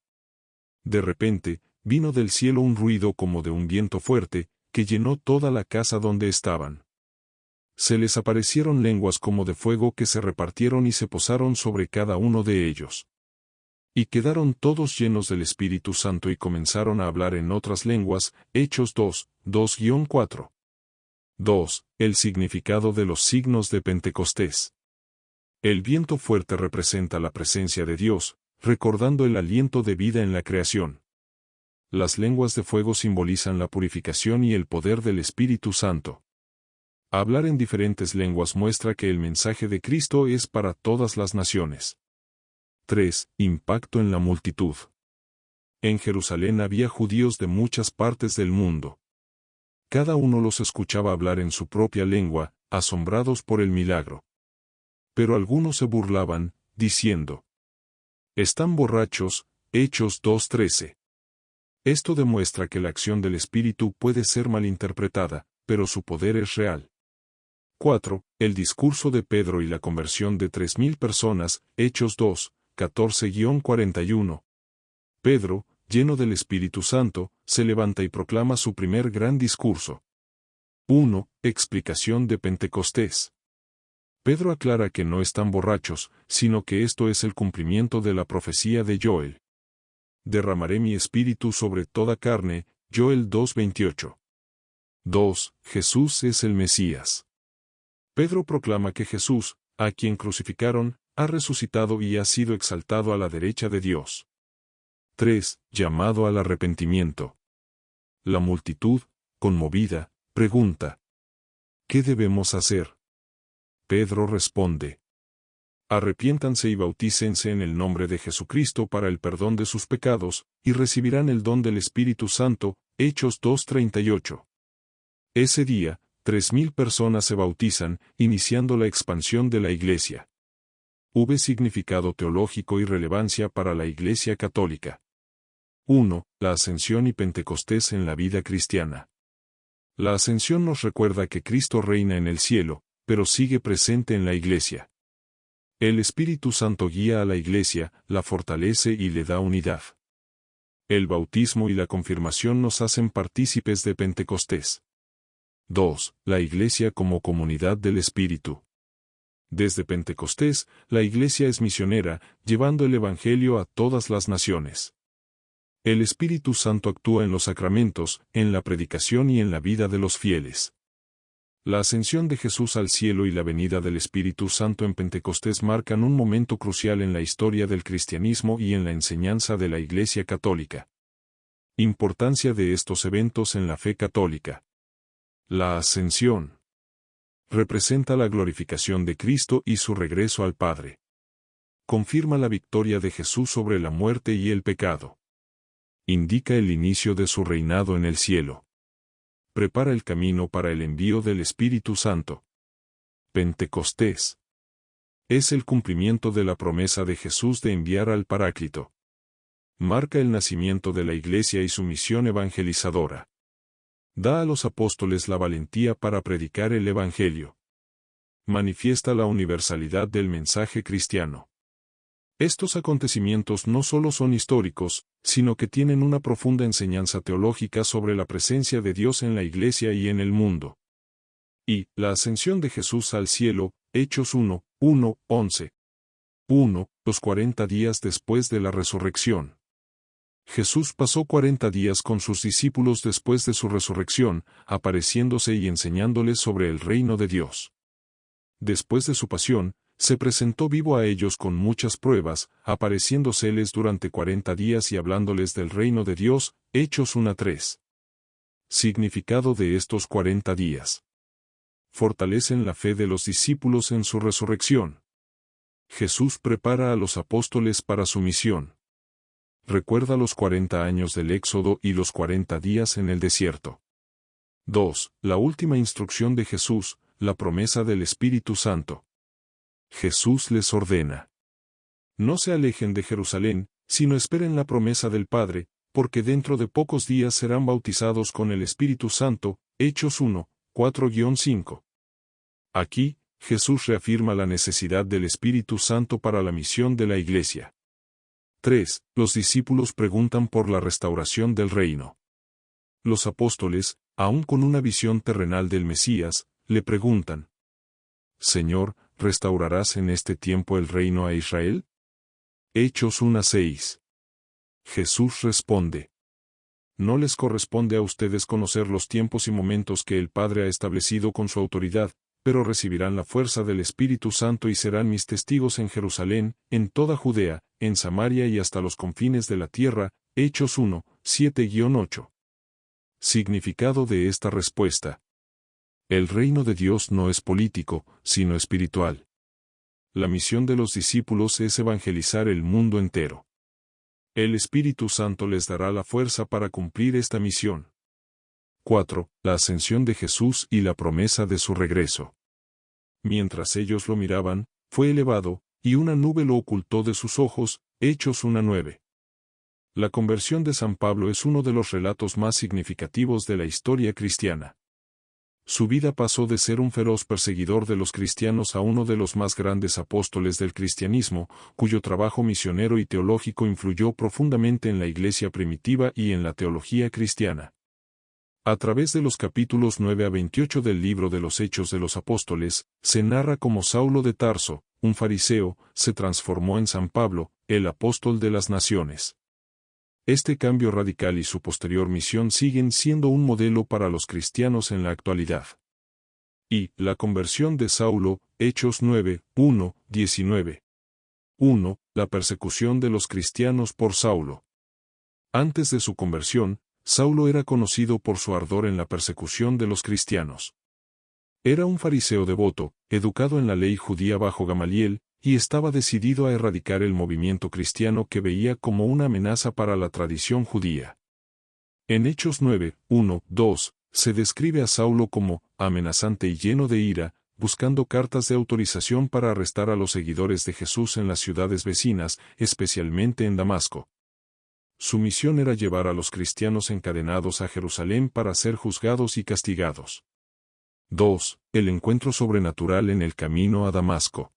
De repente, vino del cielo un ruido como de un viento fuerte, que llenó toda la casa donde estaban. Se les aparecieron lenguas como de fuego que se repartieron y se posaron sobre cada uno de ellos. Y quedaron todos llenos del Espíritu Santo y comenzaron a hablar en otras lenguas, Hechos 2, 2-4. 2. El significado de los signos de Pentecostés. El viento fuerte representa la presencia de Dios, recordando el aliento de vida en la creación. Las lenguas de fuego simbolizan la purificación y el poder del Espíritu Santo. Hablar en diferentes lenguas muestra que el mensaje de Cristo es para todas las naciones. 3. Impacto en la multitud. En Jerusalén había judíos de muchas partes del mundo. Cada uno los escuchaba hablar en su propia lengua, asombrados por el milagro. Pero algunos se burlaban, diciendo: «Están borrachos», Hechos 2:13. Esto demuestra que la acción del Espíritu puede ser malinterpretada, pero su poder es real. 4. El discurso de Pedro y la conversión de 3,000 personas, Hechos 2, 14-41. Pedro, lleno del Espíritu Santo, se levanta y proclama su primer gran discurso. 1. Explicación de Pentecostés. Pedro aclara que no están borrachos, sino que esto es el cumplimiento de la profecía de Joel. Derramaré mi espíritu sobre toda carne, Joel 2:28. 2. Jesús es el Mesías. Pedro proclama que Jesús, a quien crucificaron, ha resucitado y ha sido exaltado a la derecha de Dios. 3. Llamado al arrepentimiento. La multitud, conmovida, pregunta: ¿qué debemos hacer? Pedro responde: arrepiéntanse y bautícense en el nombre de Jesucristo para el perdón de sus pecados, y recibirán el don del Espíritu Santo, Hechos 2:38. Ese día, 3,000 personas se bautizan, iniciando la expansión de la Iglesia. Significado teológico y relevancia para la Iglesia Católica. 1. La Ascensión y Pentecostés en la vida cristiana. La Ascensión nos recuerda que Cristo reina en el cielo, pero sigue presente en la Iglesia. El Espíritu Santo guía a la Iglesia, la fortalece y le da unidad. El bautismo y la confirmación nos hacen partícipes de Pentecostés. 2. La Iglesia como comunidad del Espíritu. Desde Pentecostés, la Iglesia es misionera, llevando el Evangelio a todas las naciones. El Espíritu Santo actúa en los sacramentos, en la predicación y en la vida de los fieles. La ascensión de Jesús al cielo y la venida del Espíritu Santo en Pentecostés marcan un momento crucial en la historia del cristianismo y en la enseñanza de la Iglesia Católica. Importancia de estos eventos en la fe católica. La ascensión representa la glorificación de Cristo y su regreso al Padre. Confirma la victoria de Jesús sobre la muerte y el pecado. Indica el inicio de su reinado en el cielo. Prepara el camino para el envío del Espíritu Santo. Pentecostés es el cumplimiento de la promesa de Jesús de enviar al Paráclito. Marca el nacimiento de la Iglesia y su misión evangelizadora. Da a los apóstoles la valentía para predicar el Evangelio. Manifiesta la universalidad del mensaje cristiano. Estos acontecimientos no solo son históricos, sino que tienen una profunda enseñanza teológica sobre la presencia de Dios en la Iglesia y en el mundo. Y, la ascensión de Jesús al cielo, Hechos 1, 1, 11. 1. Los 40 días después de la resurrección. Jesús pasó 40 días con sus discípulos después de su resurrección, apareciéndose y enseñándoles sobre el reino de Dios. Después de su pasión, se presentó vivo a ellos con muchas pruebas, apareciéndoseles durante 40 días y hablándoles del reino de Dios, Hechos 1:3. Significado de estos 40 días. Fortalecen la fe de los discípulos en su resurrección. Jesús prepara a los apóstoles para su misión. Recuerda los 40 años del Éxodo y los 40 días en el desierto. 2. La última instrucción de Jesús, la promesa del Espíritu Santo. Jesús les ordena: no se alejen de Jerusalén, sino esperen la promesa del Padre, porque dentro de pocos días serán bautizados con el Espíritu Santo. Hechos 1, 4-5. Aquí, Jesús reafirma la necesidad del Espíritu Santo para la misión de la Iglesia. 3. Los discípulos preguntan por la restauración del reino. Los apóstoles, aún con una visión terrenal del Mesías, le preguntan: Señor, ¿restaurarás en este tiempo el reino a Israel? Hechos 1:6. Jesús responde: no les corresponde a ustedes conocer los tiempos y momentos que el Padre ha establecido con su autoridad, pero recibirán la fuerza del Espíritu Santo y serán mis testigos en Jerusalén, en toda Judea, en Samaria y hasta los confines de la tierra. Hechos 1, 7-8. Significado de esta respuesta. El reino de Dios no es político, sino espiritual. La misión de los discípulos es evangelizar el mundo entero. El Espíritu Santo les dará la fuerza para cumplir esta misión. 4. La ascensión de Jesús y la promesa de su regreso. Mientras ellos lo miraban, fue elevado, y una nube lo ocultó de sus ojos. Hechos 1:9. La conversión de San Pablo es uno de los relatos más significativos de la historia cristiana. Su vida pasó de ser un feroz perseguidor de los cristianos a uno de los más grandes apóstoles del cristianismo, cuyo trabajo misionero y teológico influyó profundamente en la iglesia primitiva y en la teología cristiana. A través de los capítulos 9-28 del libro de los Hechos de los Apóstoles, se narra cómo Saulo de Tarso, un fariseo, se transformó en San Pablo, el apóstol de las naciones. Este cambio radical y su posterior misión siguen siendo un modelo para los cristianos en la actualidad. Y la conversión de Saulo, Hechos 9, 1-19. 1. La persecución de los cristianos por Saulo. Antes de su conversión, Saulo era conocido por su ardor en la persecución de los cristianos. Era un fariseo devoto, educado en la ley judía bajo Gamaliel, y estaba decidido a erradicar el movimiento cristiano que veía como una amenaza para la tradición judía. En Hechos 9, 1-2, se describe a Saulo como amenazante y lleno de ira, buscando cartas de autorización para arrestar a los seguidores de Jesús en las ciudades vecinas, especialmente en Damasco. Su misión era llevar a los cristianos encadenados a Jerusalén para ser juzgados y castigados. 2. El encuentro sobrenatural en el camino a Damasco.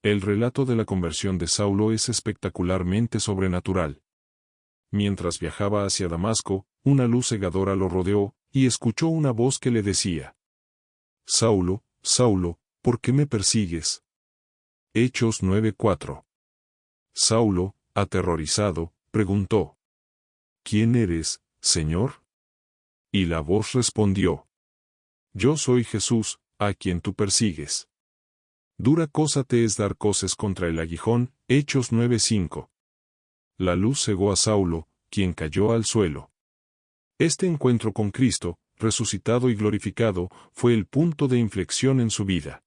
El relato de la conversión de Saulo es espectacularmente sobrenatural. Mientras viajaba hacia Damasco, una luz cegadora lo rodeó, y escuchó una voz que le decía: Saulo, Saulo, ¿por qué me persigues? Hechos 9:4. Saulo, aterrorizado, preguntó: ¿Quién eres, Señor? Y la voz respondió: Yo soy Jesús, a quien tú persigues. Dura cosa te es dar coces contra el aguijón. Hechos 9:5. La luz cegó a Saulo, quien cayó al suelo. Este encuentro con Cristo, resucitado y glorificado, fue el punto de inflexión en su vida.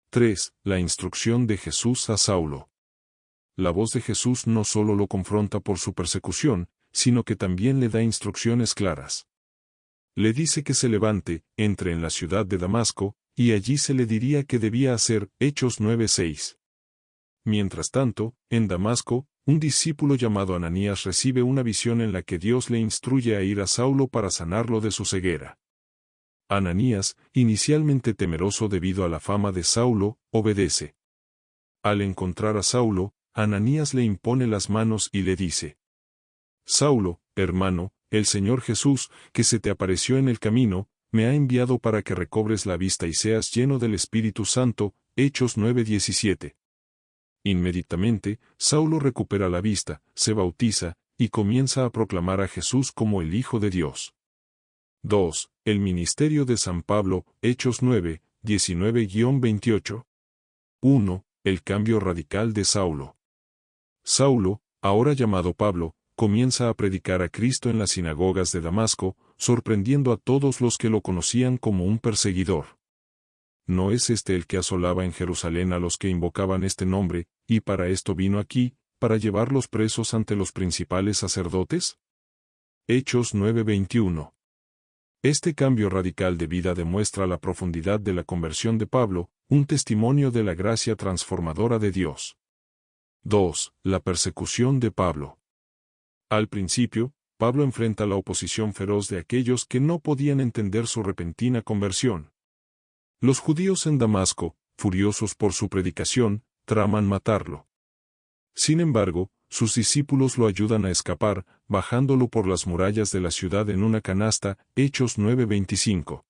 3. La instrucción de Jesús a Saulo. La voz de Jesús no solo lo confronta por su persecución, sino que también le da instrucciones claras. Le dice que se levante, entre en la ciudad de Damasco, y allí se le diría qué debía hacer. Hechos 9:6. Mientras tanto, en Damasco, un discípulo llamado Ananías recibe una visión en la que Dios le instruye a ir a Saulo para sanarlo de su ceguera. Ananías, inicialmente temeroso debido a la fama de Saulo, obedece. Al encontrar a Saulo, Ananías le impone las manos y le dice: Saulo, hermano, el Señor Jesús, que se te apareció en el camino, me ha enviado para que recobres la vista y seas lleno del Espíritu Santo. Hechos 9:17. Inmediatamente, Saulo recupera la vista, se bautiza, y comienza a proclamar a Jesús como el Hijo de Dios. 2. El ministerio de San Pablo. Hechos 9, 19-28. 1. El cambio radical de Saulo. Saulo, ahora llamado Pablo, comienza a predicar a Cristo en las sinagogas de Damasco, sorprendiendo a todos los que lo conocían como un perseguidor. ¿No es este el que asolaba en Jerusalén a los que invocaban este nombre, y para esto vino aquí, para llevarlos presos ante los principales sacerdotes? Hechos 9:21. Este cambio radical de vida demuestra la profundidad de la conversión de Pablo, un testimonio de la gracia transformadora de Dios. 2. La persecución de Pablo. Al principio, Pablo enfrenta la oposición feroz de aquellos que no podían entender su repentina conversión. Los judíos en Damasco, furiosos por su predicación, traman matarlo. Sin embargo, sus discípulos lo ayudan a escapar, bajándolo por las murallas de la ciudad en una canasta, Hechos 9:25.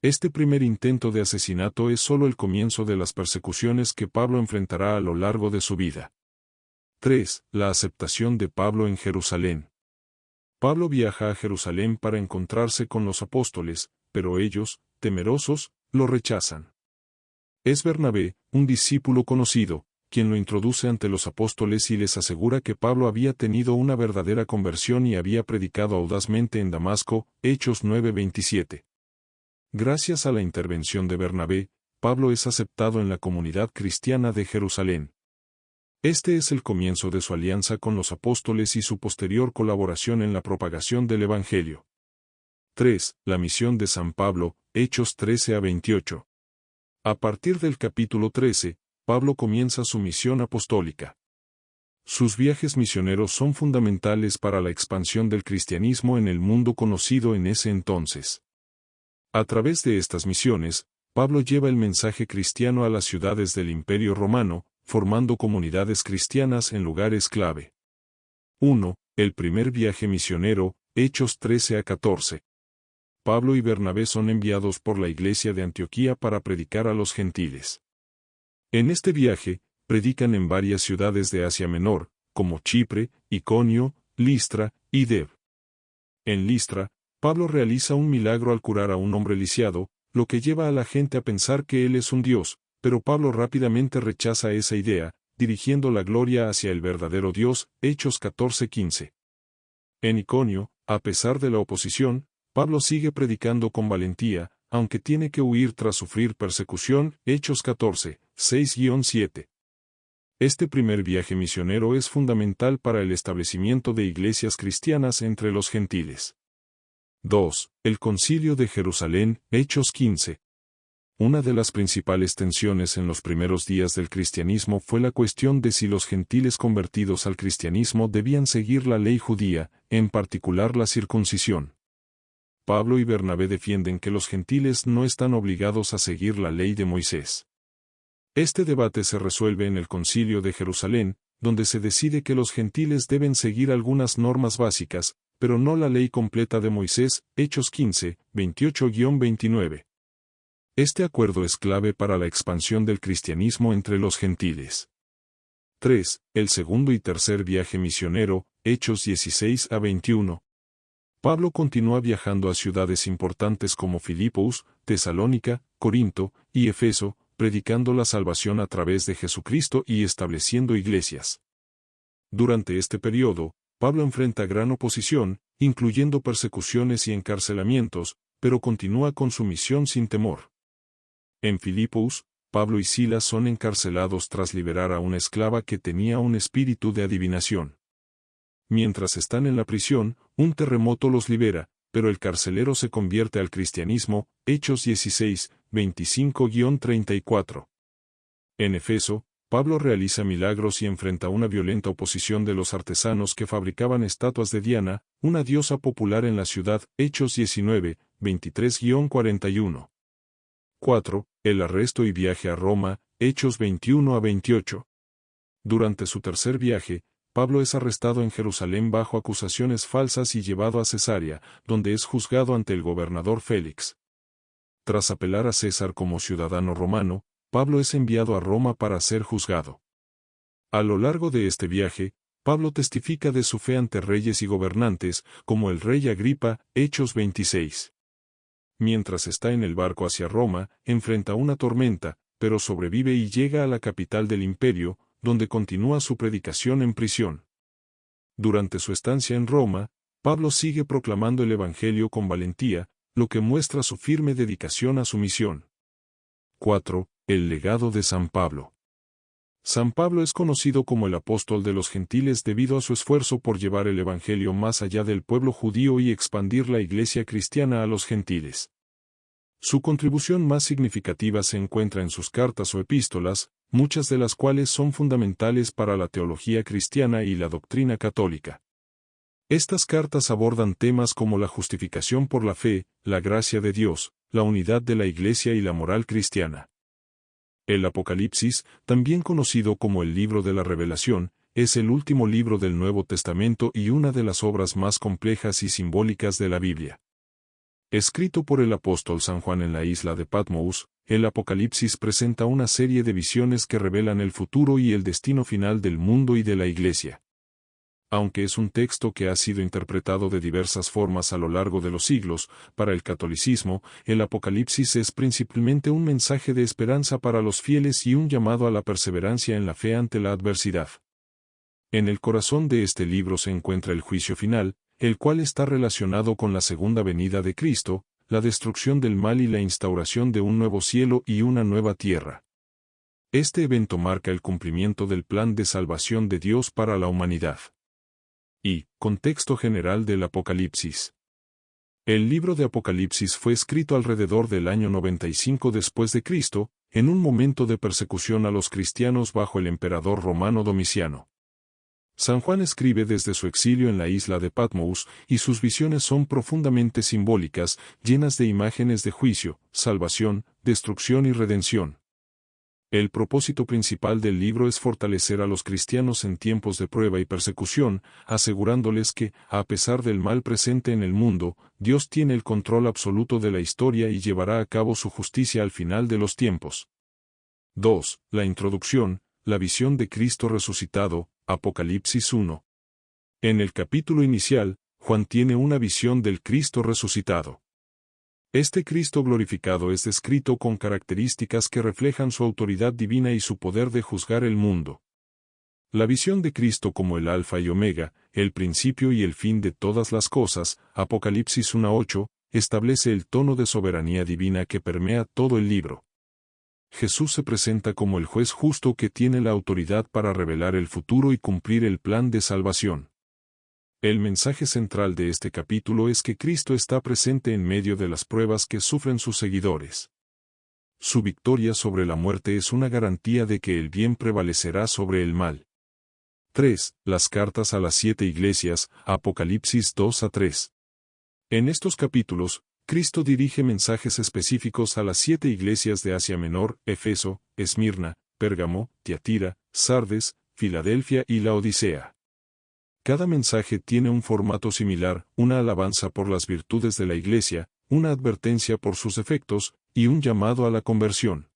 Este primer intento de asesinato es solo el comienzo de las persecuciones que Pablo enfrentará a lo largo de su vida. 3. La aceptación de Pablo en Jerusalén. Pablo viaja a Jerusalén para encontrarse con los apóstoles, pero ellos, temerosos, lo rechazan. Es Bernabé, un discípulo conocido, quien lo introduce ante los apóstoles y les asegura que Pablo había tenido una verdadera conversión y había predicado audazmente en Damasco, Hechos 9:27. Gracias a la intervención de Bernabé, Pablo es aceptado en la comunidad cristiana de Jerusalén. Este es el comienzo de su alianza con los apóstoles y su posterior colaboración en la propagación del Evangelio. 3. La misión de San Pablo, Hechos 13-28. A partir del capítulo 13, Pablo comienza su misión apostólica. Sus viajes misioneros son fundamentales para la expansión del cristianismo en el mundo conocido en ese entonces. A través de estas misiones, Pablo lleva el mensaje cristiano a las ciudades del Imperio Romano, formando comunidades cristianas en lugares clave. 1. El primer viaje misionero, Hechos 13-14. Pablo y Bernabé son enviados por la iglesia de Antioquía para predicar a los gentiles. En este viaje, predican en varias ciudades de Asia Menor, como Chipre, Iconio, Listra y Deb. En Listra, Pablo realiza un milagro al curar a un hombre lisiado, lo que lleva a la gente a pensar que él es un dios, pero Pablo rápidamente rechaza esa idea, dirigiendo la gloria hacia el verdadero Dios, Hechos 14:15. En Iconio, a pesar de la oposición, Pablo sigue predicando con valentía, aunque tiene que huir tras sufrir persecución, Hechos 14:6-7. Este primer viaje misionero es fundamental para el establecimiento de iglesias cristianas entre los gentiles. 2. El Concilio de Jerusalén, Hechos 15. Una de las principales tensiones en los primeros días del cristianismo fue la cuestión de si los gentiles convertidos al cristianismo debían seguir la ley judía, en particular la circuncisión. Pablo y Bernabé defienden que los gentiles no están obligados a seguir la ley de Moisés. Este debate se resuelve en el Concilio de Jerusalén, donde se decide que los gentiles deben seguir algunas normas básicas, pero no la ley completa de Moisés, Hechos 15:28-29. Este acuerdo es clave para la expansión del cristianismo entre los gentiles. 3. El segundo y tercer viaje misionero, Hechos 16-21. Pablo continúa viajando a ciudades importantes como Filipos, Tesalónica, Corinto y Efeso, predicando la salvación a través de Jesucristo y estableciendo iglesias. Durante este periodo, Pablo enfrenta gran oposición, incluyendo persecuciones y encarcelamientos, pero continúa con su misión sin temor. En Filipos, Pablo y Silas son encarcelados tras liberar a una esclava que tenía un espíritu de adivinación. Mientras están en la prisión, un terremoto los libera, pero el carcelero se convierte al cristianismo, Hechos 16:25-34. En Efeso, Pablo realiza milagros y enfrenta una violenta oposición de los artesanos que fabricaban estatuas de Diana, una diosa popular en la ciudad, Hechos 19:23-41. 4. El arresto y viaje a Roma, Hechos 21-28. Durante su tercer viaje, Pablo es arrestado en Jerusalén bajo acusaciones falsas y llevado a Cesarea, donde es juzgado ante el gobernador Félix. Tras apelar a César como ciudadano romano, Pablo es enviado a Roma para ser juzgado. A lo largo de este viaje, Pablo testifica de su fe ante reyes y gobernantes, como el rey Agripa, Hechos 26. Mientras está en el barco hacia Roma, enfrenta una tormenta, pero sobrevive y llega a la capital del imperio, donde continúa su predicación en prisión. Durante su estancia en Roma, Pablo sigue proclamando el Evangelio con valentía, lo que muestra su firme dedicación a su misión. 4. El legado de San Pablo. San Pablo es conocido como el apóstol de los gentiles debido a su esfuerzo por llevar el evangelio más allá del pueblo judío y expandir la iglesia cristiana a los gentiles. Su contribución más significativa se encuentra en sus cartas o epístolas, muchas de las cuales son fundamentales para la teología cristiana y la doctrina católica. Estas cartas abordan temas como la justificación por la fe, la gracia de Dios, la unidad de la Iglesia y la moral cristiana. El Apocalipsis, también conocido como el Libro de la Revelación, es el último libro del Nuevo Testamento y una de las obras más complejas y simbólicas de la Biblia. Escrito por el apóstol San Juan en la isla de Patmos, el Apocalipsis presenta una serie de visiones que revelan el futuro y el destino final del mundo y de la Iglesia. Aunque es un texto que ha sido interpretado de diversas formas a lo largo de los siglos, para el catolicismo, el Apocalipsis es principalmente un mensaje de esperanza para los fieles y un llamado a la perseverancia en la fe ante la adversidad. En el corazón de este libro se encuentra el juicio final, el cual está relacionado con la segunda venida de Cristo, la destrucción del mal y la instauración de un nuevo cielo y una nueva tierra. Este evento marca el cumplimiento del plan de salvación de Dios para la humanidad. Y, contexto general del Apocalipsis. El libro de Apocalipsis fue escrito alrededor del año 95 después de Cristo, en un momento de persecución a los cristianos bajo el emperador romano Domiciano. San Juan escribe desde su exilio en la isla de Patmos, y sus visiones son profundamente simbólicas, llenas de imágenes de juicio, salvación, destrucción y redención. El propósito principal del libro es fortalecer a los cristianos en tiempos de prueba y persecución, asegurándoles que, a pesar del mal presente en el mundo, Dios tiene el control absoluto de la historia y llevará a cabo su justicia al final de los tiempos. 2. La introducción, la visión de Cristo resucitado, Apocalipsis 1. En el capítulo inicial, Juan tiene una visión del Cristo resucitado. Este Cristo glorificado es descrito con características que reflejan su autoridad divina y su poder de juzgar el mundo. La visión de Cristo como el Alfa y Omega, el principio y el fin de todas las cosas, Apocalipsis 1:8, establece el tono de soberanía divina que permea todo el libro. Jesús se presenta como el juez justo que tiene la autoridad para revelar el futuro y cumplir el plan de salvación. El mensaje central de este capítulo es que Cristo está presente en medio de las pruebas que sufren sus seguidores. Su victoria sobre la muerte es una garantía de que el bien prevalecerá sobre el mal. 3. Las cartas a las 7 iglesias, Apocalipsis 2-3. En estos capítulos, Cristo dirige mensajes específicos a las 7 iglesias de Asia Menor, Éfeso, Esmirna, Pérgamo, Tiatira, Sardes, Filadelfia y Laodicea. Cada mensaje tiene un formato similar, una alabanza por las virtudes de la Iglesia, una advertencia por sus efectos, y un llamado a la conversión.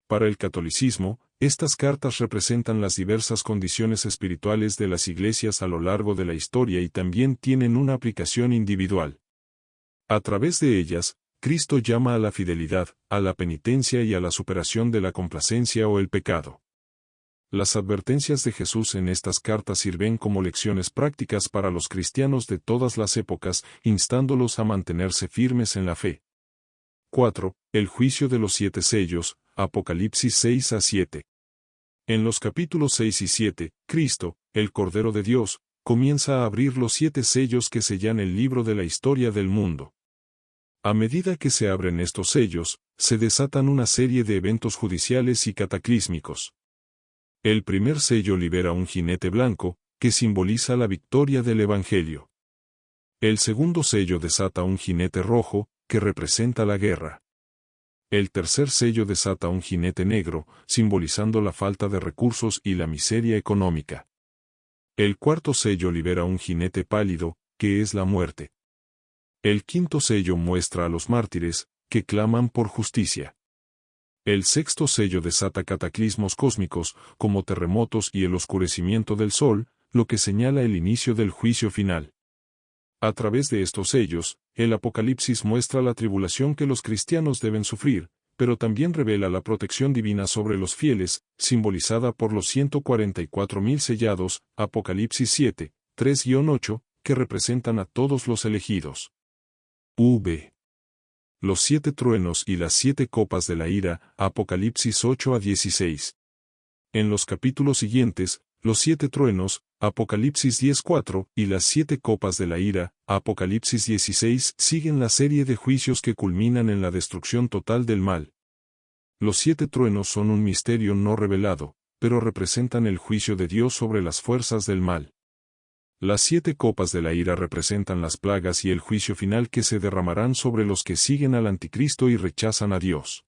Para el catolicismo, estas cartas representan las diversas condiciones espirituales de las iglesias a lo largo de la historia y también tienen una aplicación individual. A través de ellas, Cristo llama a la fidelidad, a la penitencia y a la superación de la complacencia o el pecado. Las advertencias de Jesús en estas cartas sirven como lecciones prácticas para los cristianos de todas las épocas, instándolos a mantenerse firmes en la fe. 4. El juicio de los 7 sellos, Apocalipsis 6-7. En los capítulos 6 y 7, Cristo, el Cordero de Dios, comienza a abrir los 7 sellos que sellan el libro de la historia del mundo. A medida que se abren estos sellos, se desatan una serie de eventos judiciales y cataclísmicos. El primer sello libera un jinete blanco, que simboliza la victoria del Evangelio. El segundo sello desata un jinete rojo, que representa la guerra. El tercer sello desata un jinete negro, simbolizando la falta de recursos y la miseria económica. El cuarto sello libera un jinete pálido, que es la muerte. El quinto sello muestra a los mártires, que claman por justicia. El sexto sello desata cataclismos cósmicos, como terremotos y el oscurecimiento del sol, lo que señala el inicio del juicio final. A través de estos sellos, el Apocalipsis muestra la tribulación que los cristianos deben sufrir, pero también revela la protección divina sobre los fieles, simbolizada por los 144.000 sellados, Apocalipsis 7, 3-8, que representan a todos los elegidos. Los 7 truenos y las 7 copas de la ira, Apocalipsis 8-16. En los capítulos siguientes, los 7 truenos, Apocalipsis 10:4, y las 7 copas de la ira, Apocalipsis 16, siguen la serie de juicios que culminan en la destrucción total del mal. Los 7 truenos son un misterio no revelado, pero representan el juicio de Dios sobre las fuerzas del mal. Las 7 copas de la ira representan las plagas y el juicio final que se derramarán sobre los que siguen al anticristo y rechazan a Dios.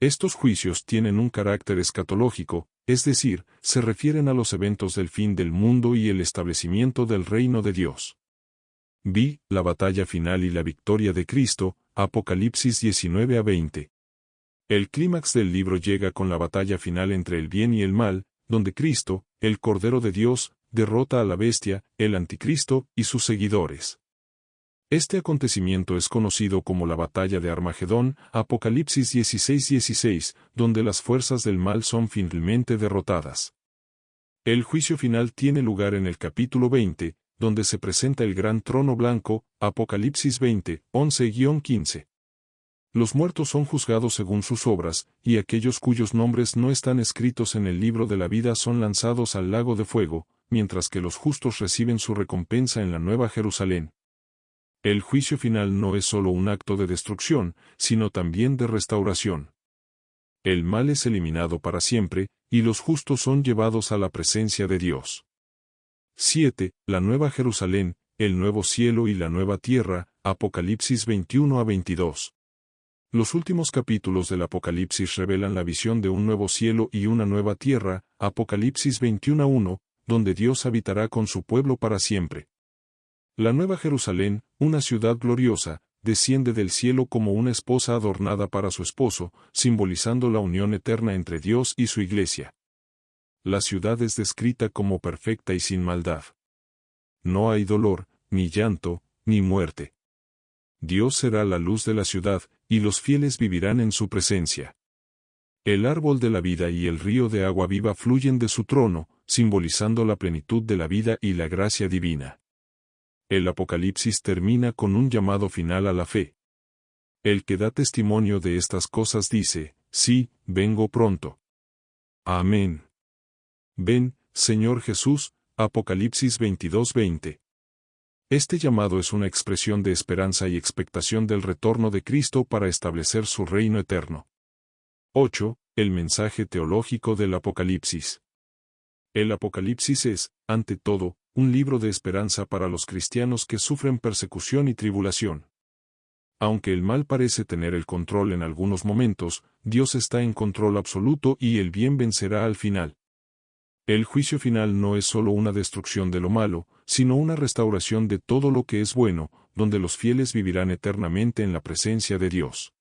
Estos juicios tienen un carácter escatológico, es decir, se refieren a los eventos del fin del mundo y el establecimiento del reino de Dios. Vi, la batalla final y la victoria de Cristo, Apocalipsis 19-20. El clímax del libro llega con la batalla final entre el bien y el mal, donde Cristo, el Cordero de Dios, derrota a la bestia, el anticristo y sus seguidores. Este acontecimiento es conocido como la batalla de Armagedón, Apocalipsis 16:16, donde las fuerzas del mal son finalmente derrotadas. El juicio final tiene lugar en el capítulo 20, donde se presenta el gran trono blanco, Apocalipsis 20:11-15. Los muertos son juzgados según sus obras, y aquellos cuyos nombres no están escritos en el libro de la vida son lanzados al lago de fuego, mientras que los justos reciben su recompensa en la Nueva Jerusalén. El juicio final no es solo un acto de destrucción, sino también de restauración. El mal es eliminado para siempre, y los justos son llevados a la presencia de Dios. 7. La Nueva Jerusalén, el nuevo cielo y la nueva tierra, Apocalipsis 21-22. Los últimos capítulos del Apocalipsis revelan la visión de un nuevo cielo y una nueva tierra, Apocalipsis 21:1, donde Dios habitará con su pueblo para siempre. La Nueva Jerusalén, una ciudad gloriosa, desciende del cielo como una esposa adornada para su esposo, simbolizando la unión eterna entre Dios y su iglesia. La ciudad es descrita como perfecta y sin maldad. No hay dolor, ni llanto, ni muerte. Dios será la luz de la ciudad, y los fieles vivirán en su presencia. El árbol de la vida y el río de agua viva fluyen de su trono, simbolizando la plenitud de la vida y la gracia divina. El Apocalipsis termina con un llamado final a la fe. El que da testimonio de estas cosas dice, sí, vengo pronto. Amén. Ven, Señor Jesús, Apocalipsis 22:20. Este llamado es una expresión de esperanza y expectación del retorno de Cristo para establecer su reino eterno. 8. El mensaje teológico del Apocalipsis. El Apocalipsis es, ante todo, un libro de esperanza para los cristianos que sufren persecución y tribulación. Aunque el mal parece tener el control en algunos momentos, Dios está en control absoluto y el bien vencerá al final. El juicio final no es solo una destrucción de lo malo, sino una restauración de todo lo que es bueno, donde los fieles vivirán eternamente en la presencia de Dios.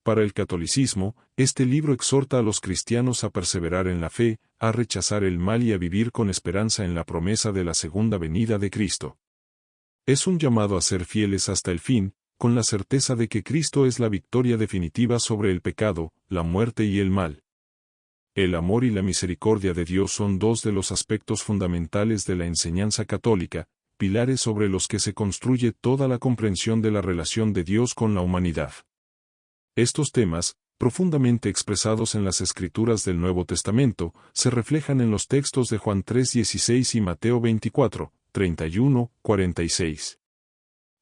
Para el catolicismo, este libro exhorta a los cristianos a perseverar en la fe, a rechazar el mal y a vivir con esperanza en la promesa de la segunda venida de Cristo. Es un llamado a ser fieles hasta el fin, con la certeza de que Cristo es la victoria definitiva sobre el pecado, la muerte y el mal. El amor y la misericordia de Dios son dos de los aspectos fundamentales de la enseñanza católica, pilares sobre los que se construye toda la comprensión de la relación de Dios con la humanidad. Estos temas, profundamente expresados en las Escrituras del Nuevo Testamento, se reflejan en los textos de Juan 3:16 y Mateo 24:31-46.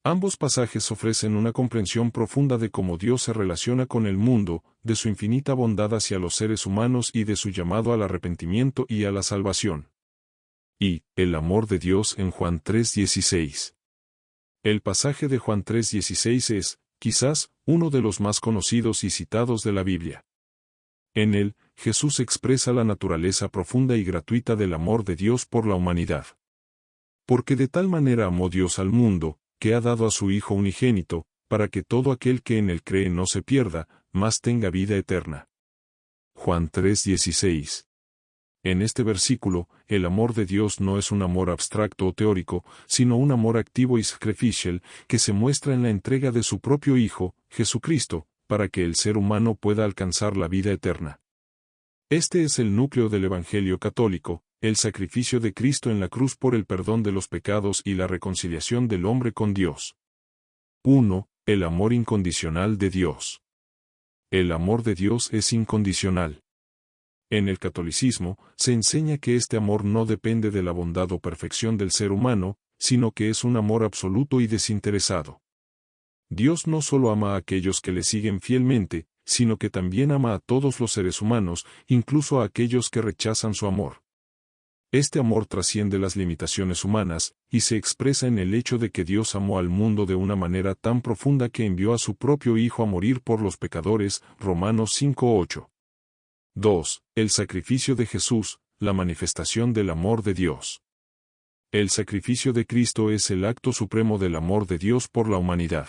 Ambos pasajes ofrecen una comprensión profunda de cómo Dios se relaciona con el mundo, de su infinita bondad hacia los seres humanos y de su llamado al arrepentimiento y a la salvación. Y, el amor de Dios en Juan 3:16. El pasaje de Juan 3:16 es, quizás, uno de los más conocidos y citados de la Biblia. En él, Jesús expresa la naturaleza profunda y gratuita del amor de Dios por la humanidad. Porque de tal manera amó Dios al mundo, que ha dado a su Hijo unigénito, para que todo aquel que en él cree no se pierda, mas tenga vida eterna. Juan 3:16. En este versículo, el amor de Dios no es un amor abstracto o teórico, sino un amor activo y sacrificial, que se muestra en la entrega de su propio Hijo, Jesucristo, para que el ser humano pueda alcanzar la vida eterna. Este es el núcleo del Evangelio católico, el sacrificio de Cristo en la cruz por el perdón de los pecados y la reconciliación del hombre con Dios. 1. El amor incondicional de Dios. El amor de Dios es incondicional. En el catolicismo, se enseña que este amor no depende de la bondad o perfección del ser humano, sino que es un amor absoluto y desinteresado. Dios no solo ama a aquellos que le siguen fielmente, sino que también ama a todos los seres humanos, incluso a aquellos que rechazan su amor. Este amor trasciende las limitaciones humanas, y se expresa en el hecho de que Dios amó al mundo de una manera tan profunda que envió a su propio Hijo a morir por los pecadores, Romanos 5:8. 2. El sacrificio de Jesús, la manifestación del amor de Dios. El sacrificio de Cristo es el acto supremo del amor de Dios por la humanidad.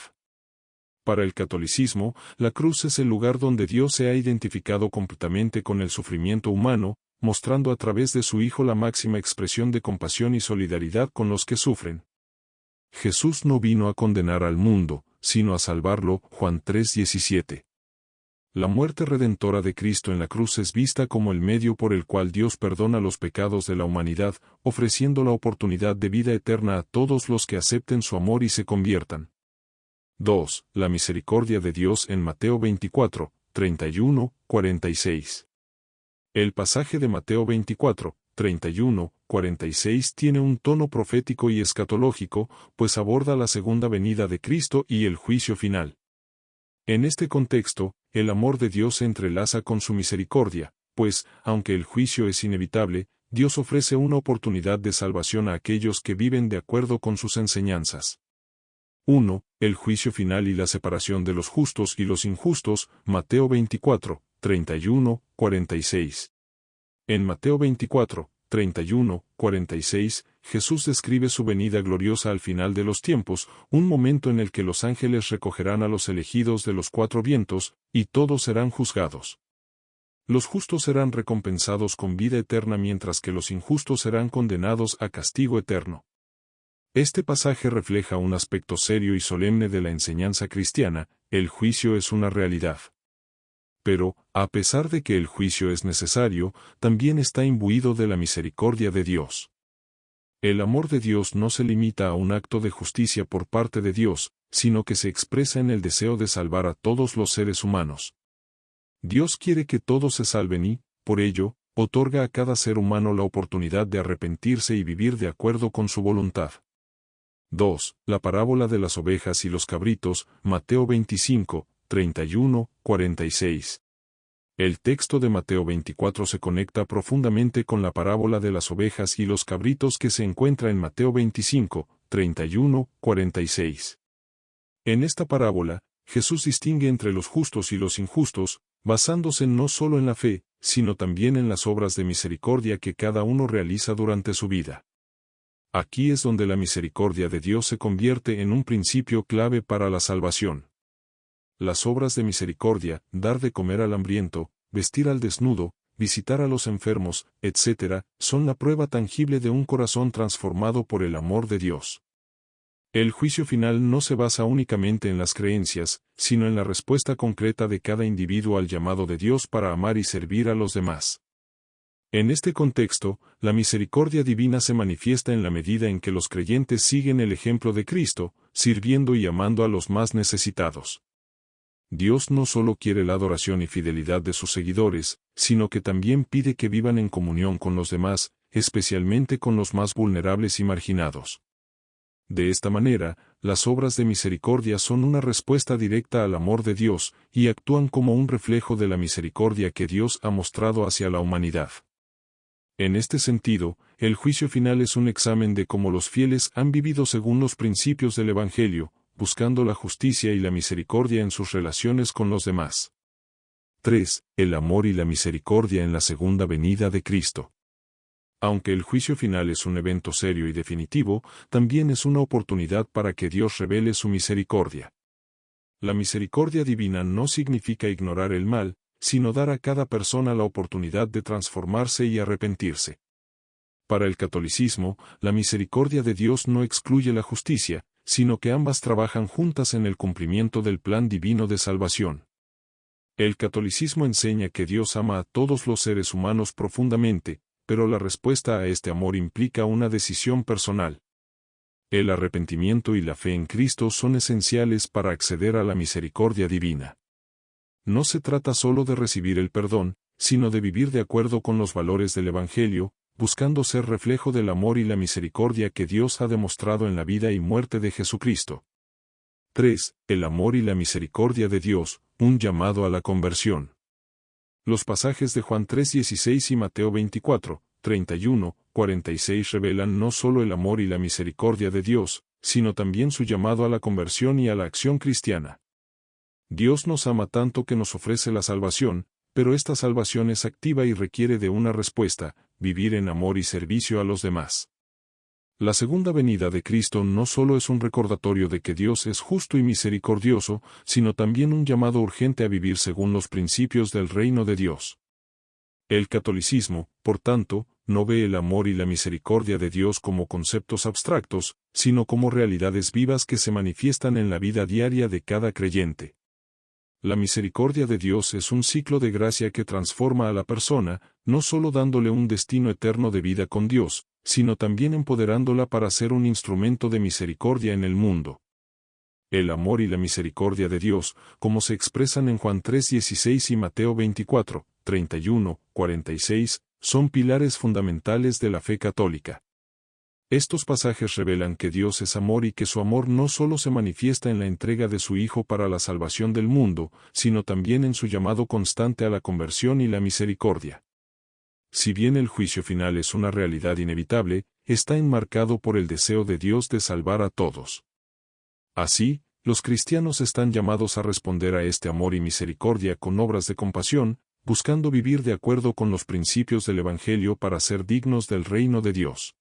Para el catolicismo, la cruz es el lugar donde Dios se ha identificado completamente con el sufrimiento humano, mostrando a través de su Hijo la máxima expresión de compasión y solidaridad con los que sufren. Jesús no vino a condenar al mundo, sino a salvarlo, Juan 3:17. La muerte redentora de Cristo en la cruz es vista como el medio por el cual Dios perdona los pecados de la humanidad, ofreciendo la oportunidad de vida eterna a todos los que acepten su amor y se conviertan. 2. La misericordia de Dios en Mateo 24, 31, 46. El pasaje de Mateo 24, 31, 46 tiene un tono profético y escatológico, pues aborda la segunda venida de Cristo y el juicio final. En este contexto, el amor de Dios se entrelaza con su misericordia, pues, aunque el juicio es inevitable, Dios ofrece una oportunidad de salvación a aquellos que viven de acuerdo con sus enseñanzas. 1. El juicio final y la separación de los justos y los injustos, Mateo 24, 31, 46. En Mateo 24, 31, 46, Jesús describe su venida gloriosa al final de los tiempos, un momento en el que los ángeles recogerán a los elegidos de los cuatro vientos, y todos serán juzgados. Los justos serán recompensados con vida eterna mientras que los injustos serán condenados a castigo eterno. Este pasaje refleja un aspecto serio y solemne de la enseñanza cristiana: el juicio es una realidad. Pero, a pesar de que el juicio es necesario, también está imbuido de la misericordia de Dios. El amor de Dios no se limita a un acto de justicia por parte de Dios, sino que se expresa en el deseo de salvar a todos los seres humanos. Dios quiere que todos se salven y, por ello, otorga a cada ser humano la oportunidad de arrepentirse y vivir de acuerdo con su voluntad. 2. La parábola de las ovejas y los cabritos, Mateo 25, 31, 46. El texto de Mateo 24 se conecta profundamente con la parábola de las ovejas y los cabritos que se encuentra en Mateo 25, 31, 46. En esta parábola, Jesús distingue entre los justos y los injustos, basándose no solo en la fe, sino también en las obras de misericordia que cada uno realiza durante su vida. Aquí es donde la misericordia de Dios se convierte en un principio clave para la salvación. Las obras de misericordia, dar de comer al hambriento, vestir al desnudo, visitar a los enfermos, etc., son la prueba tangible de un corazón transformado por el amor de Dios. El juicio final no se basa únicamente en las creencias, sino en la respuesta concreta de cada individuo al llamado de Dios para amar y servir a los demás. En este contexto, la misericordia divina se manifiesta en la medida en que los creyentes siguen el ejemplo de Cristo, sirviendo y amando a los más necesitados. Dios no solo quiere la adoración y fidelidad de sus seguidores, sino que también pide que vivan en comunión con los demás, especialmente con los más vulnerables y marginados. De esta manera, las obras de misericordia son una respuesta directa al amor de Dios, y actúan como un reflejo de la misericordia que Dios ha mostrado hacia la humanidad. En este sentido, el juicio final es un examen de cómo los fieles han vivido según los principios del Evangelio, buscando la justicia y la misericordia en sus relaciones con los demás. 3. El amor y la misericordia en la segunda venida de Cristo. Aunque el juicio final es un evento serio y definitivo, también es una oportunidad para que Dios revele su misericordia. La misericordia divina no significa ignorar el mal, sino dar a cada persona la oportunidad de transformarse y arrepentirse. Para el catolicismo, la misericordia de Dios no excluye la justicia, sino que ambas trabajan juntas en el cumplimiento del plan divino de salvación. El catolicismo enseña que Dios ama a todos los seres humanos profundamente, pero la respuesta a este amor implica una decisión personal. El arrepentimiento y la fe en Cristo son esenciales para acceder a la misericordia divina. No se trata solo de recibir el perdón, sino de vivir de acuerdo con los valores del Evangelio, buscando ser reflejo del amor y la misericordia que Dios ha demostrado en la vida y muerte de Jesucristo. 3. El amor y la misericordia de Dios, un llamado a la conversión. Los pasajes de Juan 3:16 y Mateo 24:31, 46 revelan no solo el amor y la misericordia de Dios, sino también su llamado a la conversión y a la acción cristiana. Dios nos ama tanto que nos ofrece la salvación, pero esta salvación es activa y requiere de una respuesta: vivir en amor y servicio a los demás. La segunda venida de Cristo no solo es un recordatorio de que Dios es justo y misericordioso, sino también un llamado urgente a vivir según los principios del reino de Dios. El catolicismo, por tanto, no ve el amor y la misericordia de Dios como conceptos abstractos, sino como realidades vivas que se manifiestan en la vida diaria de cada creyente. La misericordia de Dios es un ciclo de gracia que transforma a la persona, no solo dándole un destino eterno de vida con Dios, sino también empoderándola para ser un instrumento de misericordia en el mundo. El amor y la misericordia de Dios, como se expresan en Juan 3:16 y Mateo 24:31, 46, son pilares fundamentales de la fe católica. Estos pasajes revelan que Dios es amor y que su amor no solo se manifiesta en la entrega de su Hijo para la salvación del mundo, sino también en su llamado constante a la conversión y la misericordia. Si bien el juicio final es una realidad inevitable, está enmarcado por el deseo de Dios de salvar a todos. Así, los cristianos están llamados a responder a este amor y misericordia con obras de compasión, buscando vivir de acuerdo con los principios del Evangelio para ser dignos del reino de Dios.